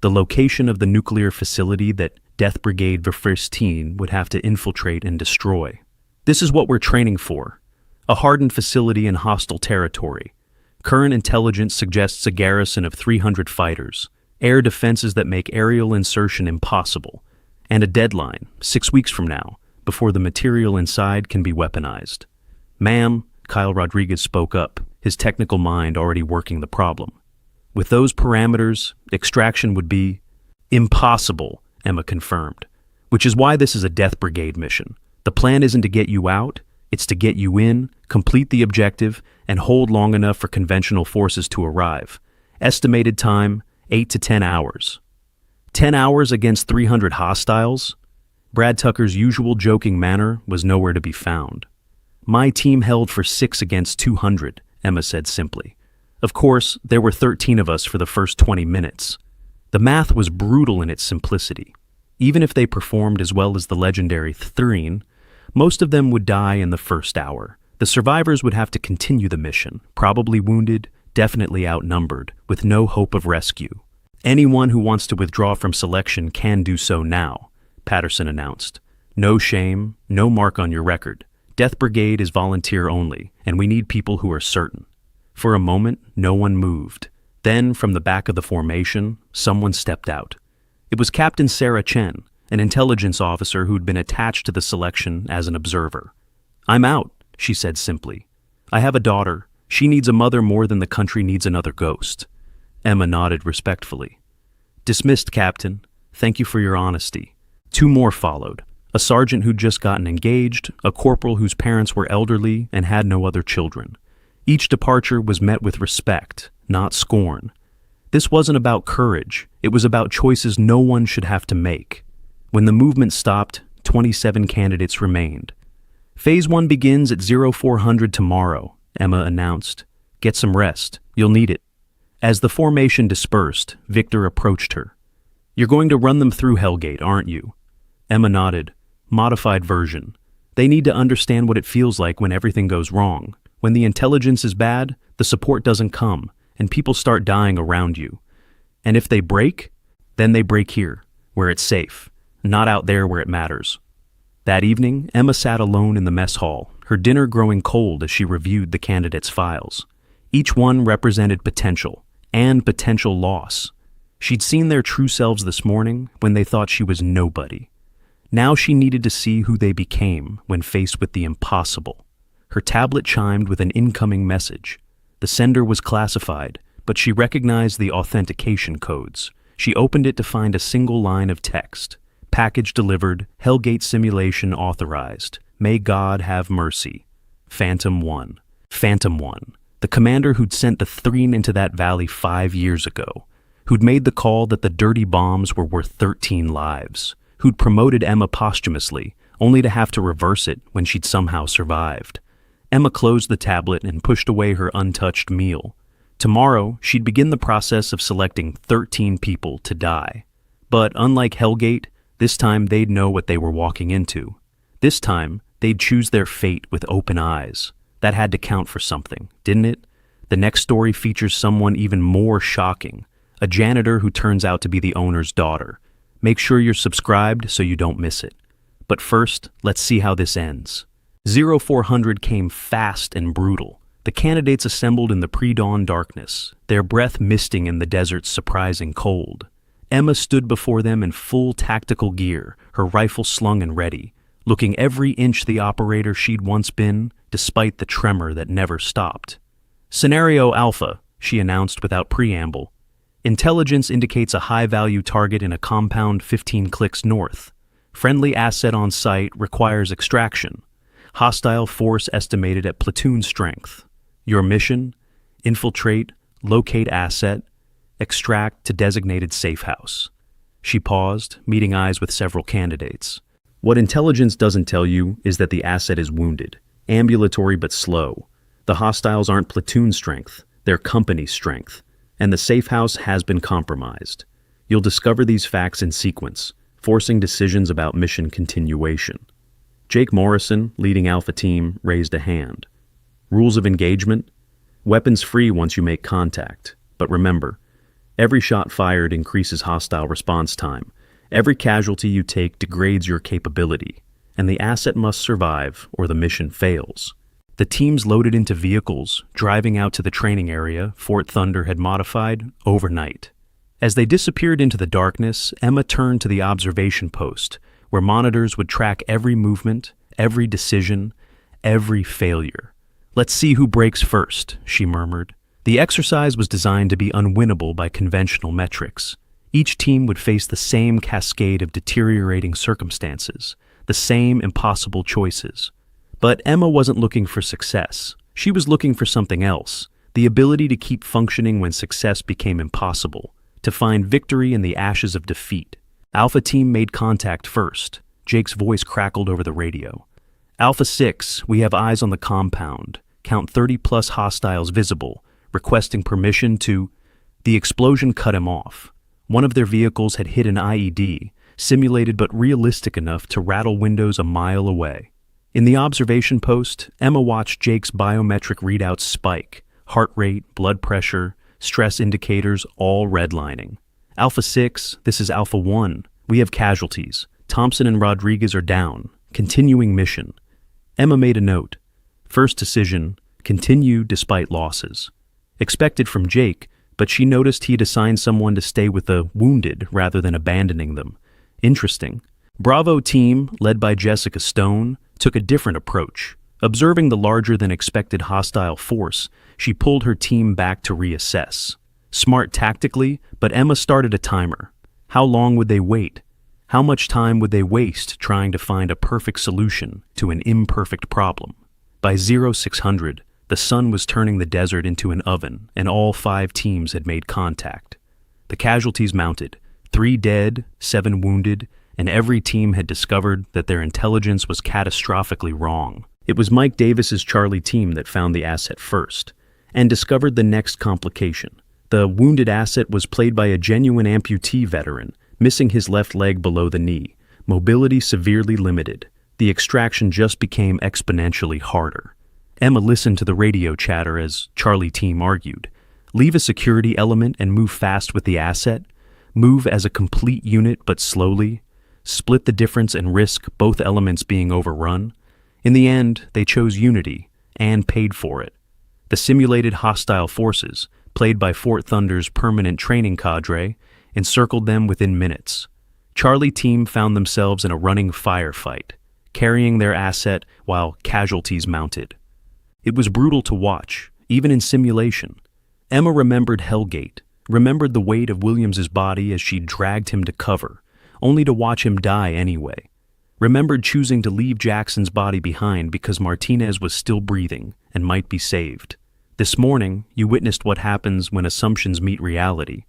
the location of the nuclear facility that Death Brigade Verfirstine would have to infiltrate and destroy. "This is what we're training for. A hardened facility in hostile territory. Current intelligence suggests a garrison of 300 fighters, air defenses that make aerial insertion impossible, and a deadline, 6 weeks from now, before the material inside can be weaponized." "Ma'am," Kyle Rodriguez spoke up, his technical mind already working the problem. "With those parameters, extraction would be impossible," Emma confirmed, "which is why this is a Death Brigade mission. The plan isn't to get you out, it's to get you in, complete the objective, and hold long enough for conventional forces to arrive. Estimated time, 8 to 10 hours. 10 hours against 300 hostiles?" Brad Tucker's usual joking manner was nowhere to be found. "My team held for 6 against 200, Emma said simply. "Of course, there were 13 of us for the first 20 minutes. The math was brutal in its simplicity. Even if they performed as well as the legendary Thurine, most of them would die in the first hour, The survivors would have to continue the mission, probably wounded, definitely outnumbered, with no hope of rescue. Anyone who wants to withdraw from selection can do so now, Patterson announced. No shame, no mark on your record. Death Brigade is volunteer only, and we need people who are certain. For a moment, no one moved. Then, from the back of the formation, someone stepped out. It was Captain Sarah Chen, an intelligence officer who'd been attached to the selection as an observer. "I'm out," she said simply. "I have a daughter. She needs a mother more than the country needs another ghost." Emma nodded respectfully. "Dismissed, Captain. Thank you for your honesty." Two more followed. A sergeant who'd just gotten engaged, a corporal whose parents were elderly and had no other children. Each departure was met with respect, not scorn. This wasn't about courage. It was about choices no one should have to make. When the movement stopped, 27 candidates remained. "Phase 1 begins at 0400 tomorrow," Emma announced. "Get some rest. You'll need it." As the formation dispersed, Victor approached her. "You're going to run them through Hellgate, aren't you?" Emma nodded. "Modified version. They need to understand what it feels like when everything goes wrong. When the intelligence is bad, the support doesn't come, and people start dying around you. And if they break, then they break here, where it's safe, not out there where it matters." That evening, Emma sat alone in the mess hall, her dinner growing cold as she reviewed the candidates' files. Each one represented potential, and potential loss. She'd seen their true selves this morning when they thought she was nobody. Now she needed to see who they became when faced with the impossible. Her tablet chimed with an incoming message. The sender was classified, but she recognized the authentication codes. She opened it to find a single line of text. "Package delivered, Hellgate simulation authorized. May God have mercy. Phantom 1. Phantom 1. The commander who'd sent the Threen into that valley 5 years ago. Who'd made the call that the dirty bombs were worth 13 lives. Who'd promoted Emma posthumously, only to have to reverse it when she'd somehow survived. Emma closed the tablet and pushed away her untouched meal. Tomorrow, she'd begin the process of selecting 13 people to die. But unlike Hellgate, this time they'd know what they were walking into. This time, they'd choose their fate with open eyes. That had to count for something, didn't it? The next story features someone even more shocking, a janitor who turns out to be the owner's daughter. Make sure you're subscribed so you don't miss it. But first, let's see how this ends. 0400 came fast and brutal. The candidates assembled in the pre-dawn darkness, their breath misting in the desert's surprising cold. Emma stood before them in full tactical gear, her rifle slung and ready, looking every inch the operator she'd once been, despite the tremor that never stopped. "Scenario Alpha," she announced without preamble. "Intelligence indicates a high-value target in a compound 15 clicks north. Friendly asset on site requires extraction. Hostile force estimated at platoon strength. Your mission? Infiltrate, locate asset, extract to designated safe house." She paused, meeting eyes with several candidates. "What intelligence doesn't tell you is that the asset is wounded, ambulatory but slow. The hostiles aren't platoon strength, they're company strength, and the safe house has been compromised. You'll discover these facts in sequence, forcing decisions about mission continuation." Jake Morrison, leading Alpha Team, raised a hand. "Rules of engagement? Weapons free once you make contact. But remember, every shot fired increases hostile response time. Every casualty you take degrades your capability, and the asset must survive or the mission fails." The teams loaded into vehicles, driving out to the training area Fort Thunder had modified overnight. As they disappeared into the darkness, Emma turned to the observation post, where monitors would track every movement, every decision, every failure. "Let's see who breaks first," she murmured. The exercise was designed to be unwinnable by conventional metrics. Each team would face the same cascade of deteriorating circumstances, the same impossible choices. But Emma wasn't looking for success. She was looking for something else, the ability to keep functioning when success became impossible, to find victory in the ashes of defeat. Alpha Team made contact first. Jake's voice crackled over the radio. "Alpha 6, we have eyes on the compound. Count 30-plus hostiles visible, requesting permission to—" The explosion cut him off. One of their vehicles had hit an IED, simulated but realistic enough to rattle windows a mile away. In the observation post, Emma watched Jake's biometric readouts spike, heart rate, blood pressure, stress indicators all redlining. Alpha 6, this is Alpha 1. We have casualties. Thompson and Rodriguez are down. Continuing mission. Emma made a note. First decision, continue despite losses. Expected from Jake, but she noticed he had assigned someone to stay with the wounded rather than abandoning them. Interesting. Bravo team, led by Jessica Stone, took a different approach. Observing the larger-than-expected hostile force, she pulled her team back to reassess. Smart tactically, but Emma started a timer. How long would they wait? How much time would they waste trying to find a perfect solution to an imperfect problem? By 0600, the sun was turning the desert into an oven, and all 5 teams had made contact. The casualties mounted, 3 dead, 7 wounded, and every team had discovered that their intelligence was catastrophically wrong. It was Mike Davis's Charlie team that found the asset first, and discovered the next complication. The wounded asset was played by a genuine amputee veteran, missing his left leg below the knee, mobility severely limited. The extraction just became exponentially harder. Emma listened to the radio chatter as Charlie team argued. Leave a security element and move fast with the asset. Move as a complete unit but slowly. Split the difference and risk both elements being overrun. In the end, they chose unity and paid for it. The simulated hostile forces, played by Fort Thunder's permanent training cadre, encircled them within minutes. Charlie team found themselves in a running firefight, carrying their asset while casualties mounted. It was brutal to watch, even in simulation. Emma remembered Hellgate, remembered the weight of Williams's body as she dragged him to cover, only to watch him die anyway. Remembered choosing to leave Jackson's body behind because Martinez was still breathing and might be saved. This morning, you witnessed what happens when assumptions meet reality.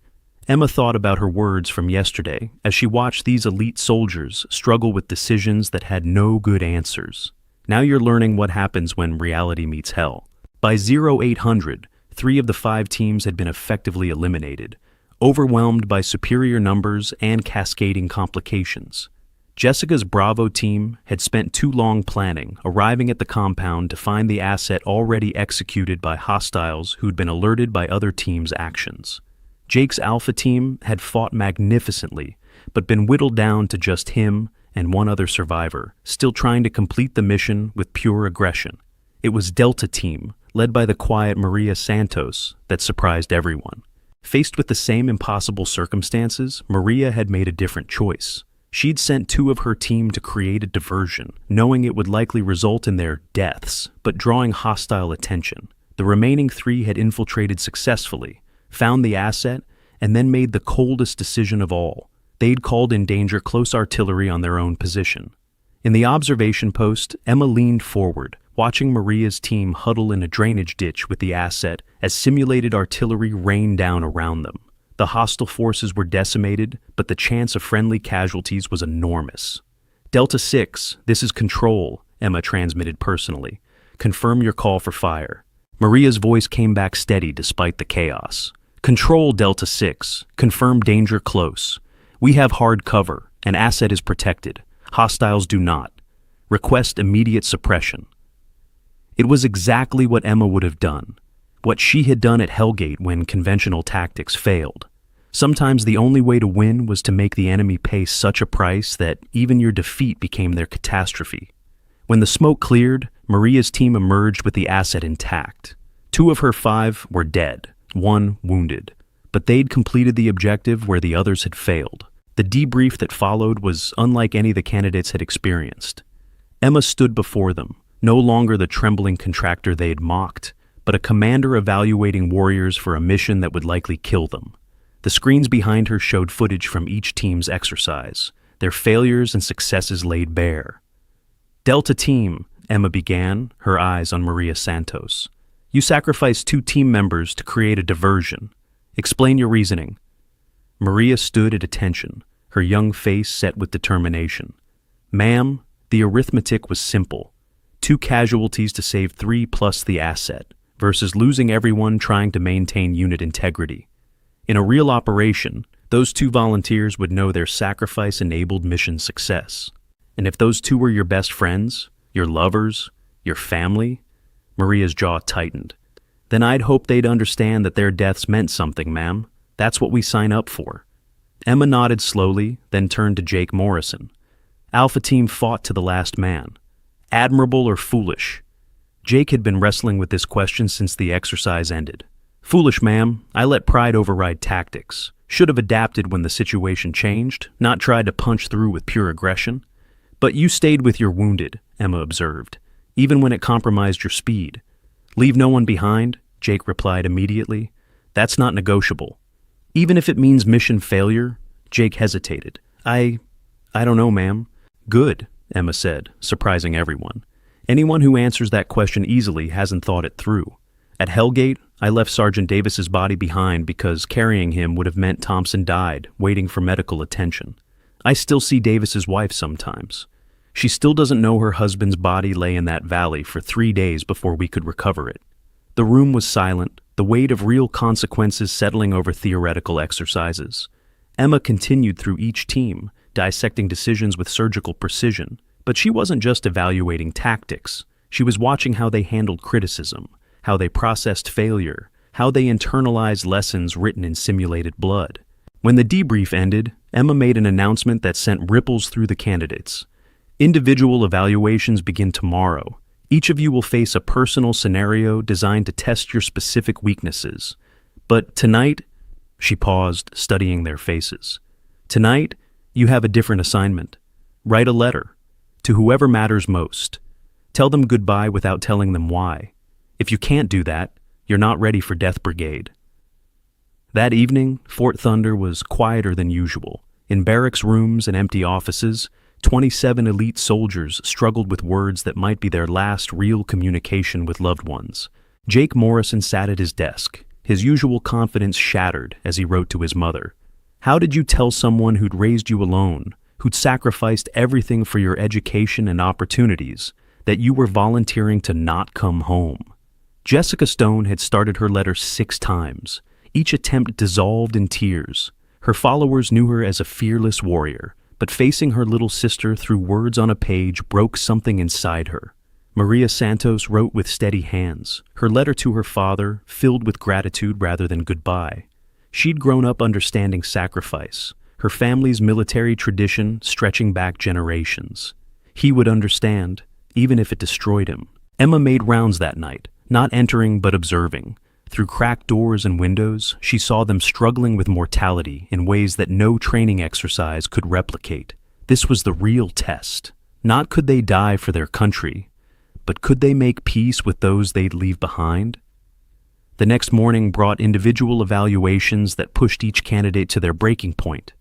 Emma thought about her words from yesterday as she watched these elite soldiers struggle with decisions that had no good answers. Now you're learning what happens when reality meets hell. By 0800, 3 of the 5 teams had been effectively eliminated, overwhelmed by superior numbers and cascading complications. Jessica's Bravo team had spent too long planning, arriving at the compound to find the asset already executed by hostiles who'd been alerted by other teams' actions. Jake's Alpha team had fought magnificently, but been whittled down to just him and 1 other survivor, still trying to complete the mission with pure aggression. It was Delta team, led by the quiet Maria Santos, that surprised everyone. Faced with the same impossible circumstances, Maria had made a different choice. She'd sent 2 of her team to create a diversion, knowing it would likely result in their deaths, but drawing hostile attention. The remaining 3 had infiltrated successfully, found the asset, and then made the coldest decision of all. They'd called in danger close artillery on their own position. In the observation post, Emma leaned forward, watching Maria's team huddle in a drainage ditch with the asset as simulated artillery rained down around them. The hostile forces were decimated, but the chance of friendly casualties was enormous. Delta 6, this is Control, Emma transmitted personally. Confirm your call for fire. Maria's voice came back steady despite the chaos. Control, Delta 6. Confirm danger close. We have hard cover. An asset is protected. Hostiles do not. Request immediate suppression. It was exactly what Emma would have done. What she had done at Hellgate when conventional tactics failed. Sometimes the only way to win was to make the enemy pay such a price that even your defeat became their catastrophe. When the smoke cleared, Maria's team emerged with the asset intact. 2 of her 5 were dead, 1 wounded. But they'd completed the objective where the others had failed. The debrief that followed was unlike any the candidates had experienced. Emma stood before them, no longer the trembling contractor they had mocked, but a commander evaluating warriors for a mission that would likely kill them. The screens behind her showed footage from each team's exercise, their failures and successes laid bare. Delta team, Emma began, her eyes on Maria Santos. You sacrificed 2 team members to create a diversion. Explain your reasoning. Maria stood at attention, her young face set with determination. Ma'am, the arithmetic was simple. 2 casualties to save 3 plus the asset, versus losing everyone trying to maintain unit integrity. In a real operation, those 2 volunteers would know their sacrifice enabled mission success. And if those 2 were your best friends, Your lovers? Your family? Maria's jaw tightened. Then I'd hope they'd understand that their deaths meant something, ma'am. That's what we sign up for. Emma nodded slowly, then turned to Jake Morrison. Alpha Team fought to the last man. Admirable or foolish? Jake had been wrestling with this question since the exercise ended. Foolish, ma'am. I let pride override tactics. Should have adapted when the situation changed, not tried to punch through with pure aggression. But you stayed with your wounded, Emma observed, even when it compromised your speed. Leave no one behind, Jake replied immediately. That's not negotiable. Even if it means mission failure, Jake hesitated. I don't know, ma'am. Good, Emma said, surprising everyone. Anyone who answers that question easily hasn't thought it through. At Hellgate, I left Sergeant Davis's body behind because carrying him would have meant Thompson died, waiting for medical attention. I still see Davis's wife sometimes. She still doesn't know her husband's body lay in that valley for 3 days before we could recover it. The room was silent, the weight of real consequences settling over theoretical exercises. Emma continued through each team, dissecting decisions with surgical precision. But she wasn't just evaluating tactics. She was watching how they handled criticism, how they processed failure, how they internalized lessons written in simulated blood. When the debrief ended, Emma made an announcement that sent ripples through the candidates. Individual evaluations begin tomorrow. Each of you will face a personal scenario designed to test your specific weaknesses. But tonight, she paused, studying their faces. Tonight, you have a different assignment. Write a letter to whoever matters most. Tell them goodbye without telling them why. If you can't do that, you're not ready for Death Brigade. That evening, Fort Thunder was quieter than usual. In barracks rooms and empty offices, 27 elite soldiers struggled with words that might be their last real communication with loved ones. Jake Morrison sat at his desk, his usual confidence shattered as he wrote to his mother. How did you tell someone who'd raised you alone, who'd sacrificed everything for your education and opportunities, that you were volunteering to not come home? Jessica Stone had started her letter 6 times. Each attempt dissolved in tears. Her followers knew her as a fearless warrior, but facing her little sister through words on a page broke something inside her. Maria Santos wrote with steady hands, her letter to her father filled with gratitude rather than goodbye. She'd grown up understanding sacrifice, her family's military tradition stretching back generations. He would understand, even if it destroyed him. Emma made rounds that night, not entering but observing. Through cracked doors and windows, she saw them struggling with mortality in ways that no training exercise could replicate. This was the real test. Not could they die for their country, but could they make peace with those they'd leave behind? The next morning brought individual evaluations that pushed each candidate to their breaking point.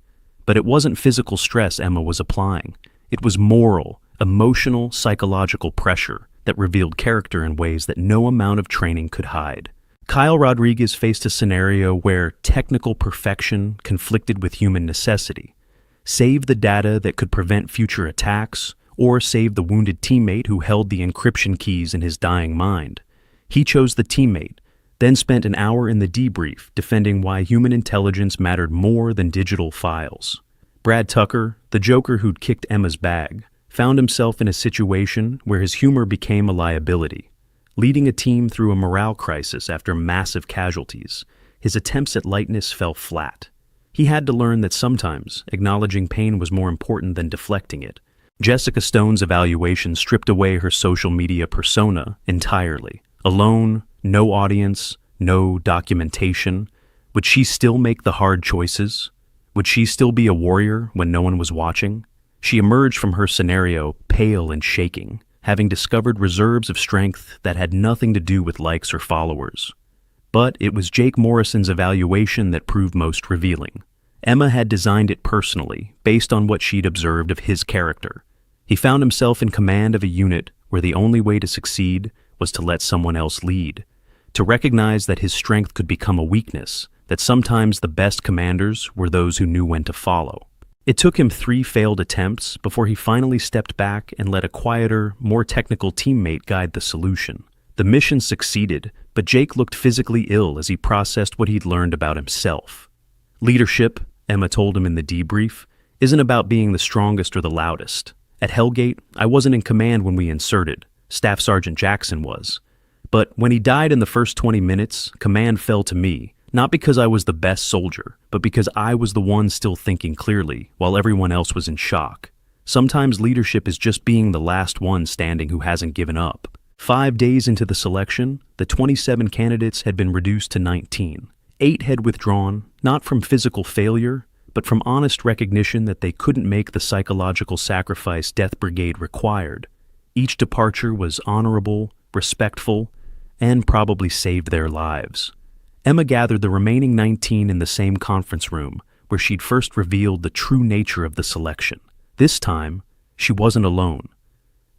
But it wasn't physical stress Emma was applying. It was moral, emotional, psychological pressure that revealed character in ways that no amount of training could hide. Kyle Rodriguez faced a scenario where technical perfection conflicted with human necessity. Save the data that could prevent future attacks, or save the wounded teammate who held the encryption keys in his dying mind. He chose the teammate, then spent an hour in the debrief defending why human intelligence mattered more than digital files. Brad Tucker, the joker who'd kicked Emma's bag, found himself in a situation where his humor became a liability. Leading a team through a morale crisis after massive casualties, his attempts at lightness fell flat. He had to learn that sometimes acknowledging pain was more important than deflecting it. Jessica Stone's evaluation stripped away her social media persona entirely. Alone, no audience, no documentation. Would she still make the hard choices? Would she still be a warrior when no one was watching? She emerged from her scenario pale and shaking, having discovered reserves of strength that had nothing to do with likes or followers. But it was Jake Morrison's evaluation that proved most revealing. Emma had designed it personally, based on what she'd observed of his character. He found himself in command of a unit where the only way to succeed was to let someone else lead, to recognize that his strength could become a weakness, that sometimes the best commanders were those who knew when to follow. It took him 3 failed attempts before he finally stepped back and let a quieter, more technical teammate guide the solution. The mission succeeded, but Jake looked physically ill as he processed what he'd learned about himself. Leadership, Emma told him in the debrief, isn't about being the strongest or the loudest. At Hellgate, I wasn't in command when we inserted. Staff Sergeant Jackson was. But when he died in the first 20 minutes, command fell to me, not because I was the best soldier, but because I was the one still thinking clearly, while everyone else was in shock. Sometimes leadership is just being the last one standing who hasn't given up. 5 days into the selection, the 27 candidates had been reduced to 19. 8 had withdrawn, not from physical failure, but from honest recognition that they couldn't make the psychological sacrifice Death Brigade required. Each departure was honorable, respectful, and probably saved their lives. Emma gathered the remaining 19 in the same conference room where she'd first revealed the true nature of the selection. This time, she wasn't alone.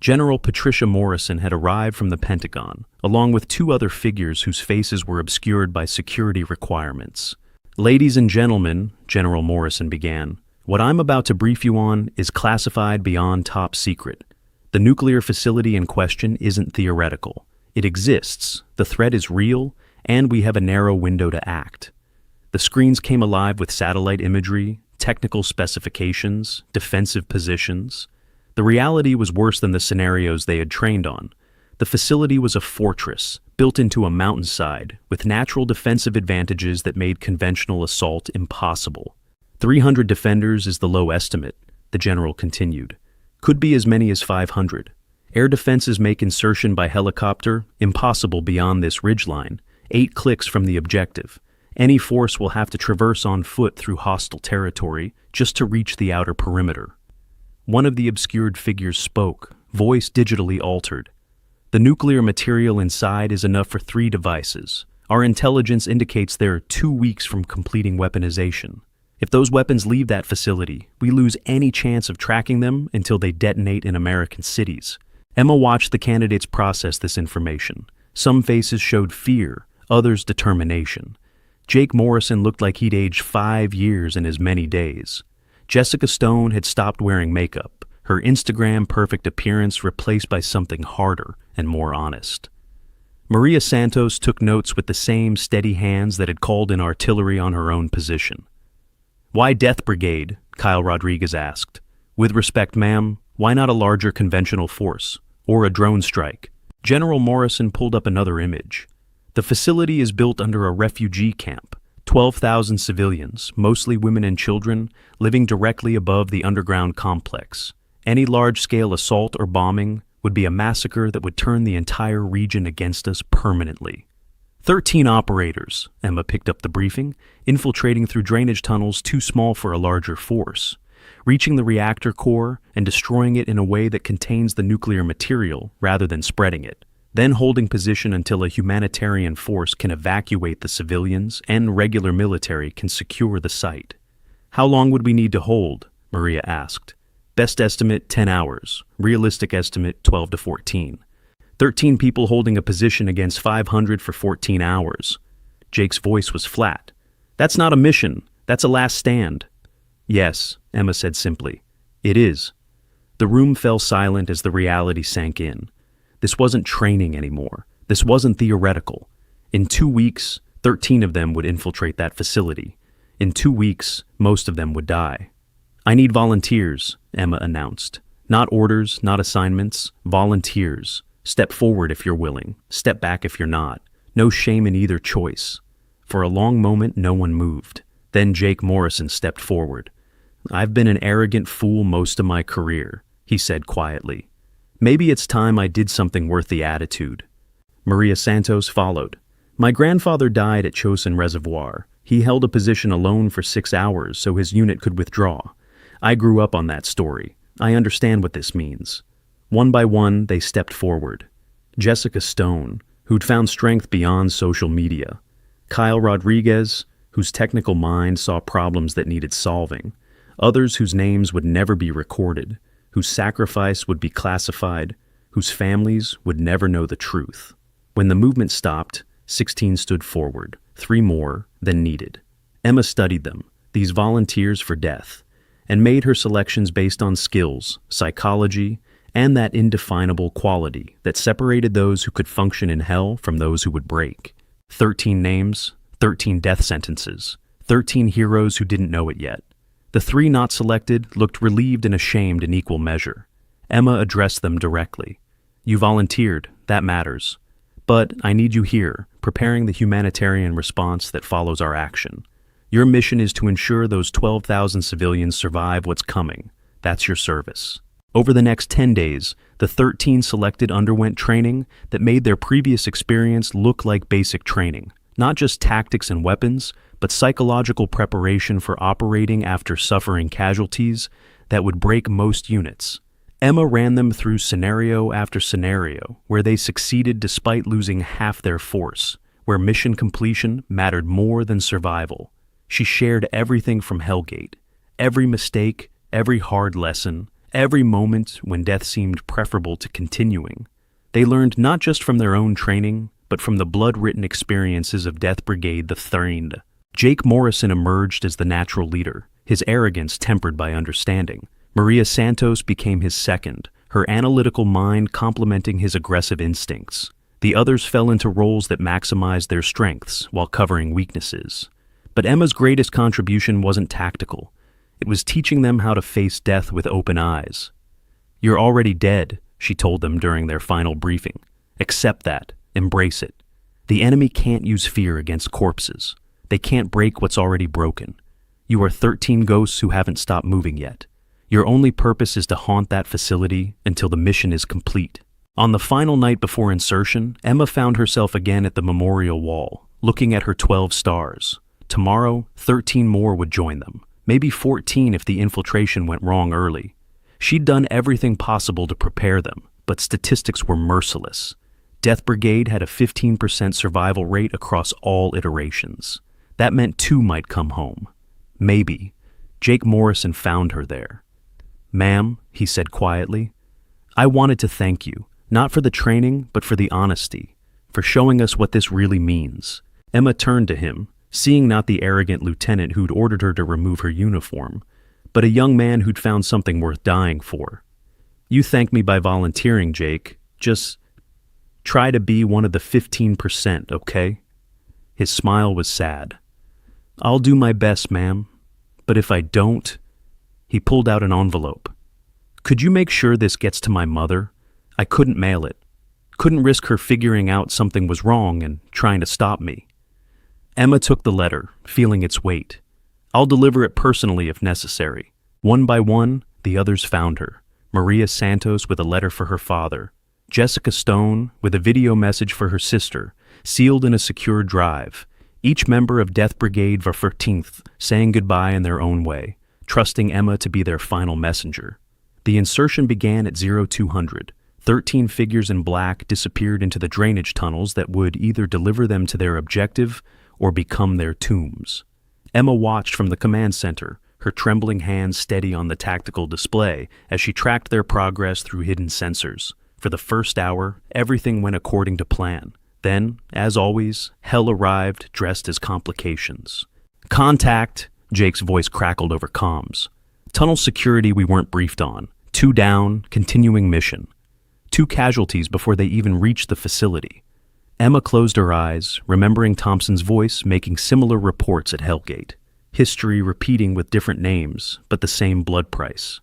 General Patricia Morrison had arrived from the Pentagon, along with 2 other figures whose faces were obscured by security requirements. "Ladies and gentlemen," General Morrison began, "what I'm about to brief you on is classified beyond top secret. The nuclear facility in question isn't theoretical. It exists, the threat is real, and we have a narrow window to act." The screens came alive with satellite imagery, technical specifications, defensive positions. The reality was worse than the scenarios they had trained on. The facility was a fortress, built into a mountainside, with natural defensive advantages that made conventional assault impossible. 300 defenders is the low estimate, the general continued. Could be as many as 500. Air defenses make insertion by helicopter impossible beyond this ridgeline, 8 clicks from the objective. Any force will have to traverse on foot through hostile territory just to reach the outer perimeter. One of the obscured figures spoke, voice digitally altered. "The nuclear material inside is enough for 3 devices. Our intelligence indicates they're 2 weeks from completing weaponization. If those weapons leave that facility, we lose any chance of tracking them until they detonate in American cities." Emma watched the candidates process this information. Some faces showed fear, others determination. Jake Morrison looked like he'd aged 5 years in as many days. Jessica Stone had stopped wearing makeup, her Instagram-perfect appearance replaced by something harder and more honest. Maria Santos took notes with the same steady hands that had called in artillery on her own position. "Why Death Brigade?" Kyle Rodriguez asked. "With respect, ma'am, why not a larger conventional force? Or a drone strike?" General Morrison pulled up another image. The facility is built under a refugee camp. 12,000 civilians, mostly women and children, living directly above the underground complex. Any large-scale assault or bombing would be a massacre that would turn the entire region against us permanently. 13 operators, Emma picked up the briefing, infiltrating through drainage tunnels too small for a larger force, reaching the reactor core and destroying it in a way that contains the nuclear material rather than spreading it, then holding position until a humanitarian force can evacuate the civilians and regular military can secure the site. "How long would we need to hold?" Maria asked. "Best estimate 10 hours, realistic estimate 12 to 14. 13 people holding a position against 500 for 14 hours. Jake's voice was flat. "That's not a mission, that's a last stand." "Yes," Emma said simply. "It is." The room fell silent as the reality sank in. This wasn't training anymore. This wasn't theoretical. In 2 weeks, 13 of them would infiltrate that facility. In 2 weeks, most of them would die. "I need volunteers," Emma announced. "Not orders, not assignments, volunteers. Step forward if you're willing. Step back if you're not. No shame in either choice." For a long moment, no one moved. Then Jake Morrison stepped forward. "I've been an arrogant fool most of my career," he said quietly. "Maybe it's time I did something worth the attitude." Maria Santos followed. "My grandfather died at Chosin Reservoir. He held a position alone for 6 hours so his unit could withdraw. I grew up on that story. I understand what this means." One by one, they stepped forward. Jessica Stone, who'd found strength beyond social media. Kyle Rodriguez, whose technical mind saw problems that needed solving. Others whose names would never be recorded, whose sacrifice would be classified, whose families would never know the truth. When the movement stopped, 16 stood forward, 3 more than needed. Emma studied them, these volunteers for death, and made her selections based on skills, psychology, and that indefinable quality that separated those who could function in hell from those who would break. 13 names, 13 death sentences, 13 heroes who didn't know it yet. The 3 not selected looked relieved and ashamed in equal measure. Emma addressed them directly. You volunteered, that matters. But I need you here, preparing the humanitarian response that follows our action. Your mission is to ensure those 12,000 civilians survive what's coming. That's your service. Over the next 10 days, the 13 selected underwent training that made their previous experience look like basic training. Not just tactics and weapons, but psychological preparation for operating after suffering casualties that would break most units. Emma ran them through scenario after scenario, where they succeeded despite losing half their force, where mission completion mattered more than survival. She shared everything from Hellgate, every mistake, every hard lesson, every moment when death seemed preferable to continuing. They learned not just from their own training, but from the blood-written experiences of Death Brigade the 3rd. Jake Morrison emerged as the natural leader, his arrogance tempered by understanding. Maria Santos became his second, her analytical mind complementing his aggressive instincts. The others fell into roles that maximized their strengths while covering weaknesses. But Emma's greatest contribution wasn't tactical. It was teaching them how to face death with open eyes. You're already dead, she told them during their final briefing. Accept that. Embrace it. The enemy can't use fear against corpses. They can't break what's already broken. You are 13 ghosts who haven't stopped moving yet. Your only purpose is to haunt that facility until the mission is complete. On the final night before insertion, Emma found herself again at the memorial wall, looking at her 12 stars. Tomorrow, 13 more would join them. Maybe 14 if the infiltration went wrong early. She'd done everything possible to prepare them, but statistics were merciless. Death Brigade had a 15% survival rate across all iterations. That meant 2 might come home. Maybe. Jake Morrison found her there. Ma'am, he said quietly, I wanted to thank you, not for the training, but for the honesty, for showing us what this really means. Emma turned to him, seeing not the arrogant lieutenant who'd ordered her to remove her uniform, but a young man who'd found something worth dying for. You thank me by volunteering, Jake. Just try to be one of the 15%, okay? His smile was sad. I'll do my best, ma'am, but if I don't... He pulled out an envelope. Could you make sure this gets to my mother? I couldn't mail it. Couldn't risk her figuring out something was wrong and trying to stop me. Emma took the letter, feeling its weight. I'll deliver it personally if necessary. One by one, the others found her. Maria Santos with a letter for her father. Jessica Stone with a video message for her sister, sealed in a secure drive. Each member of Death Brigade the 13th saying goodbye in their own way, trusting Emma to be their final messenger. The insertion began at 0200. 13 figures in black disappeared into the drainage tunnels that would either deliver them to their objective or become their tombs. Emma watched from the command center, her trembling hands steady on the tactical display as she tracked their progress through hidden sensors. For the first hour, everything went according to plan. Then, as always, hell arrived dressed as complications. Contact! Jake's voice crackled over comms. Tunnel security we weren't briefed on. 2 down, continuing mission. 2 casualties before they even reached the facility. Emma closed her eyes, remembering Thompson's voice making similar reports at Hellgate. History repeating with different names, but the same blood price.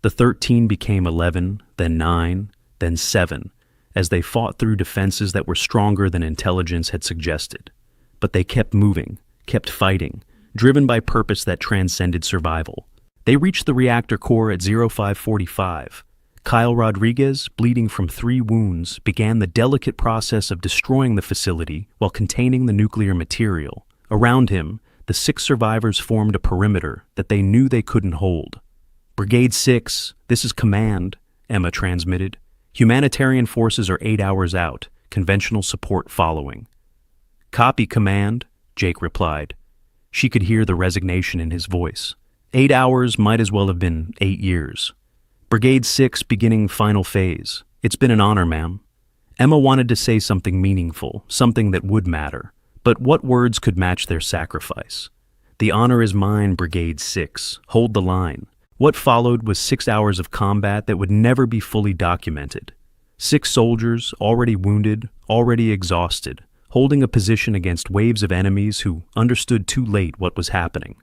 The 13 became 11, then 9, then 7, as they fought through defenses that were stronger than intelligence had suggested. But they kept moving, kept fighting, driven by purpose that transcended survival. They reached the reactor core at 0545. Kyle Rodriguez, bleeding from 3 wounds, began the delicate process of destroying the facility while containing the nuclear material. Around him, the 6 survivors formed a perimeter that they knew they couldn't hold. Brigade 6, this is command, Emma transmitted. Humanitarian forces are 8 hours out, conventional support following. Copy, command, Jake replied. She could hear the resignation in his voice. 8 hours might as well have been 8 years. Brigade 6 beginning final phase. It's been an honor, ma'am. Emma wanted to say something meaningful, something that would matter. But what words could match their sacrifice? The honor is mine, Brigade 6. Hold the line. What followed was 6 hours of combat that would never be fully documented. 6 soldiers, already wounded, already exhausted, holding a position against waves of enemies who understood too late what was happening.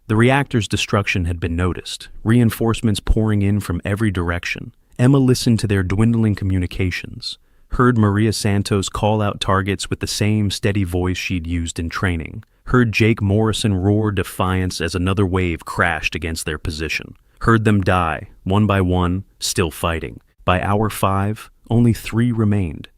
The reactor's destruction had been noticed, reinforcements pouring in from every direction. Emma listened to their dwindling communications, heard Maria Santos call out targets with the same steady voice she'd used in training, heard Jake Morrison roar defiance as another wave crashed against their position, heard them die, one by one, still fighting. By hour 5, only 3 remained: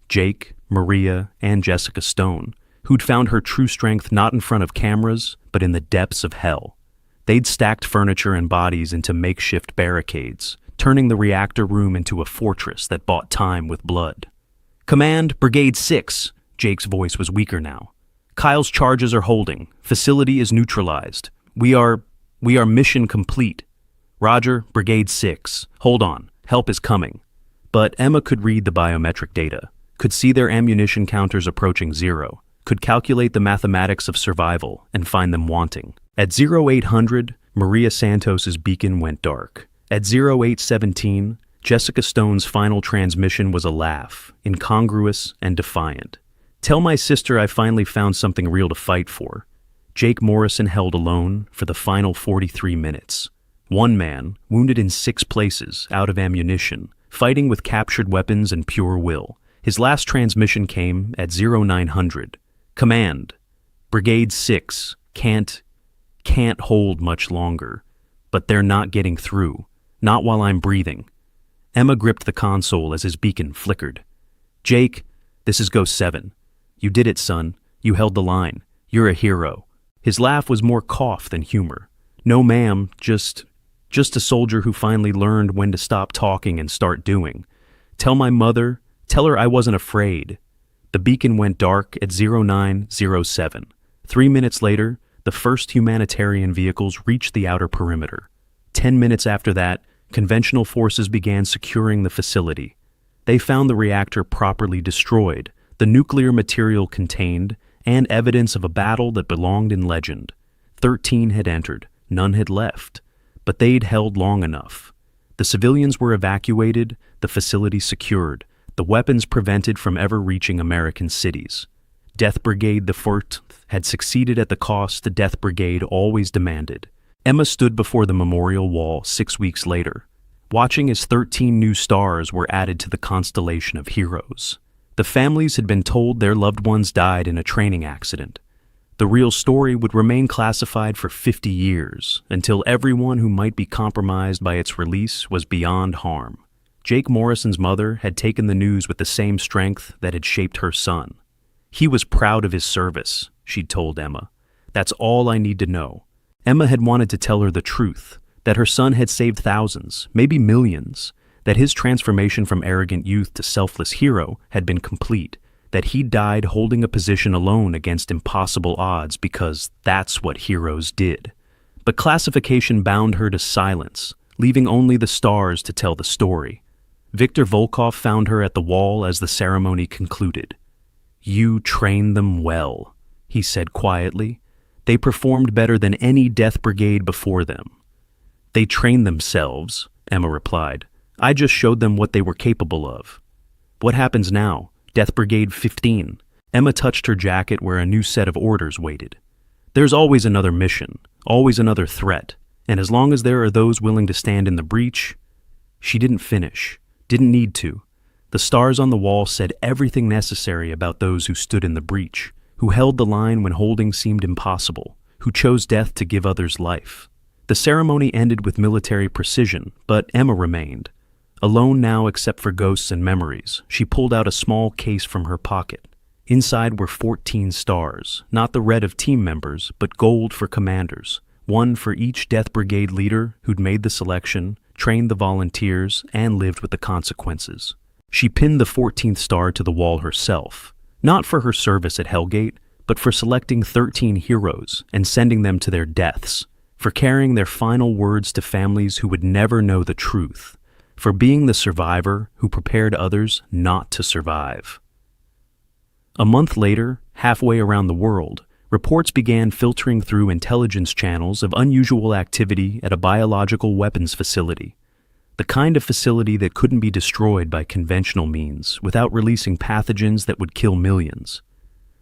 Jake, Maria, and Jessica Stone, who'd found her true strength not in front of cameras, but in the depths of hell. They'd stacked furniture and bodies into makeshift barricades, turning the reactor room into a fortress that bought time with blood. "Command, Brigade 6, Jake's voice was weaker now. "Kyle's charges are holding. Facility is neutralized. We are mission complete. Roger, Brigade 6. Hold on. Help is coming." But Emma could read the biometric data, could see their ammunition counters approaching 0, could calculate the mathematics of survival and find them wanting. At 0800, Maria Santos's beacon went dark. At 0817, Jessica Stone's final transmission was a laugh, incongruous and defiant. "Tell my sister I finally found something real to fight for." Jake Morrison held alone for the final 43 minutes. One man, wounded in 6 places, out of ammunition, fighting with captured weapons and pure will. His last transmission came at 0900. "Command, Brigade 6 can't hold much longer, but they're not getting through. Not while I'm breathing." Emma gripped the console as his beacon flickered. "Jake, this is Ghost 7. You did it, son. You held the line. You're a hero." His laugh was more cough than humor. "No, ma'am, just a soldier who finally learned when to stop talking and start doing. Tell my mother, tell her I wasn't afraid." The beacon went dark at 0907. 3 minutes later, the first humanitarian vehicles reached the outer perimeter. 10 minutes after that, conventional forces began securing the facility. They found the reactor properly destroyed, the nuclear material contained, and evidence of a battle that belonged in legend. 13 had entered, none had left. But they'd held long enough. The civilians were evacuated, the facility secured, the weapons prevented from ever reaching American cities. Death Brigade the 4th had succeeded at the cost the Death Brigade always demanded. Emma stood before the memorial wall 6 weeks later, watching as 13 new stars were added to the constellation of heroes. The families had been told their loved ones died in a training accident. The real story would remain classified for 50 years, until everyone who might be compromised by its release was beyond harm. Jake Morrison's mother had taken the news with the same strength that had shaped her son. "He was proud of his service," she'd told Emma. "That's all I need to know." Emma had wanted to tell her the truth, that her son had saved thousands, maybe millions, that his transformation from arrogant youth to selfless hero had been complete, that he died holding a position alone against impossible odds because that's what heroes did. But classification bound her to silence, leaving only the stars to tell the story. Viktor Volkov found her at the wall as the ceremony concluded. "You trained them well," he said quietly. "They performed better than any Death Brigade before them." "They trained themselves," Emma replied. "I just showed them what they were capable of." "What happens now? Death Brigade 15. Emma touched her jacket where a new set of orders waited. "There's always another mission, always another threat, and as long as there are those willing to stand in the breach..." She didn't finish, didn't need to. The stars on the wall said everything necessary about those who stood in the breach, who held the line when holding seemed impossible, who chose death to give others life. The ceremony ended with military precision, but Emma remained. Alone now except for ghosts and memories, she pulled out a small case from her pocket. Inside were 14 stars, not the red of team members, but gold for commanders, one for each Death Brigade leader who'd made the selection, trained the volunteers, and lived with the consequences. She pinned the 14th star to the wall herself, not for her service at Hellgate, but for selecting 13 heroes and sending them to their deaths, for carrying their final words to families who would never know the truth, for being the survivor who prepared others not to survive. A month later, halfway around the world, reports began filtering through intelligence channels of unusual activity at a biological weapons facility, the kind of facility that couldn't be destroyed by conventional means without releasing pathogens that would kill millions,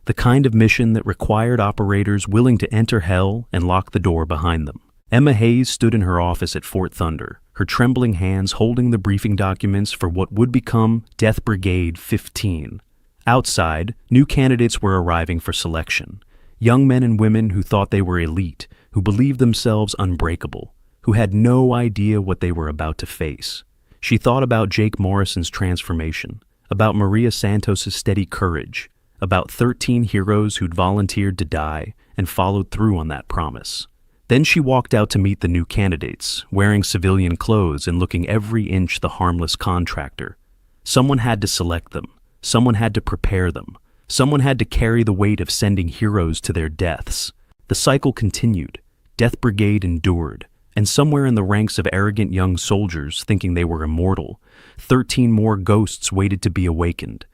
the kind of mission that required operators willing to enter hell and lock the door behind them. Emma Hayes stood in her office at Fort Thunder, her trembling hands holding the briefing documents for what would become Death Brigade 15. Outside, new candidates were arriving for selection. Young men and women who thought they were elite, who believed themselves unbreakable, who had no idea what they were about to face. She thought about Jake Morrison's transformation, about Maria Santos's steady courage, about 13 heroes who'd volunteered to die and followed through on that promise. Then she walked out to meet the new candidates, wearing civilian clothes and looking every inch the harmless contractor. Someone had to select them. Someone had to prepare them. Someone had to carry the weight of sending heroes to their deaths. The cycle continued. Death Brigade endured. And somewhere in the ranks of arrogant young soldiers thinking they were immortal, 13 more ghosts waited to be awakened.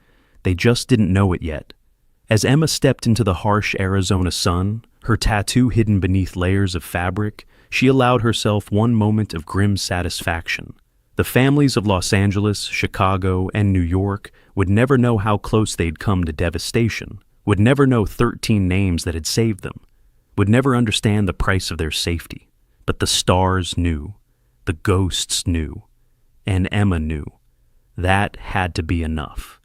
They just didn't know it yet. As Emma stepped into the harsh Arizona sun, her tattoo hidden beneath layers of fabric, she allowed herself one moment of grim satisfaction. The families of Los Angeles, Chicago, and New York would never know how close they'd come to devastation, would never know 13 names that had saved them, would never understand the price of their safety. But the stars knew, the ghosts knew, and Emma knew. That had to be enough.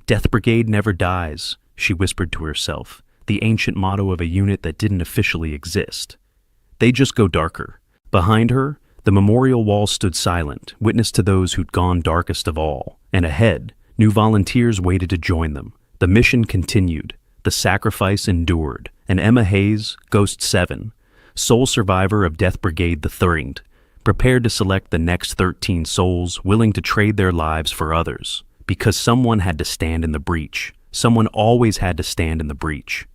Death Brigade never dies, she whispered to herself, the ancient motto of a unit that didn't officially exist. They just go darker. Behind her, the memorial wall stood silent, witness to those who'd gone darkest of all. And ahead, new volunteers waited to join them. The mission continued. The sacrifice endured. And Emma Hayes, Ghost 7, sole survivor of Death Brigade the 3rd, prepared to select the next 13 souls willing to trade their lives for others. Because someone had to stand in the breach. Someone always had to stand in the breach.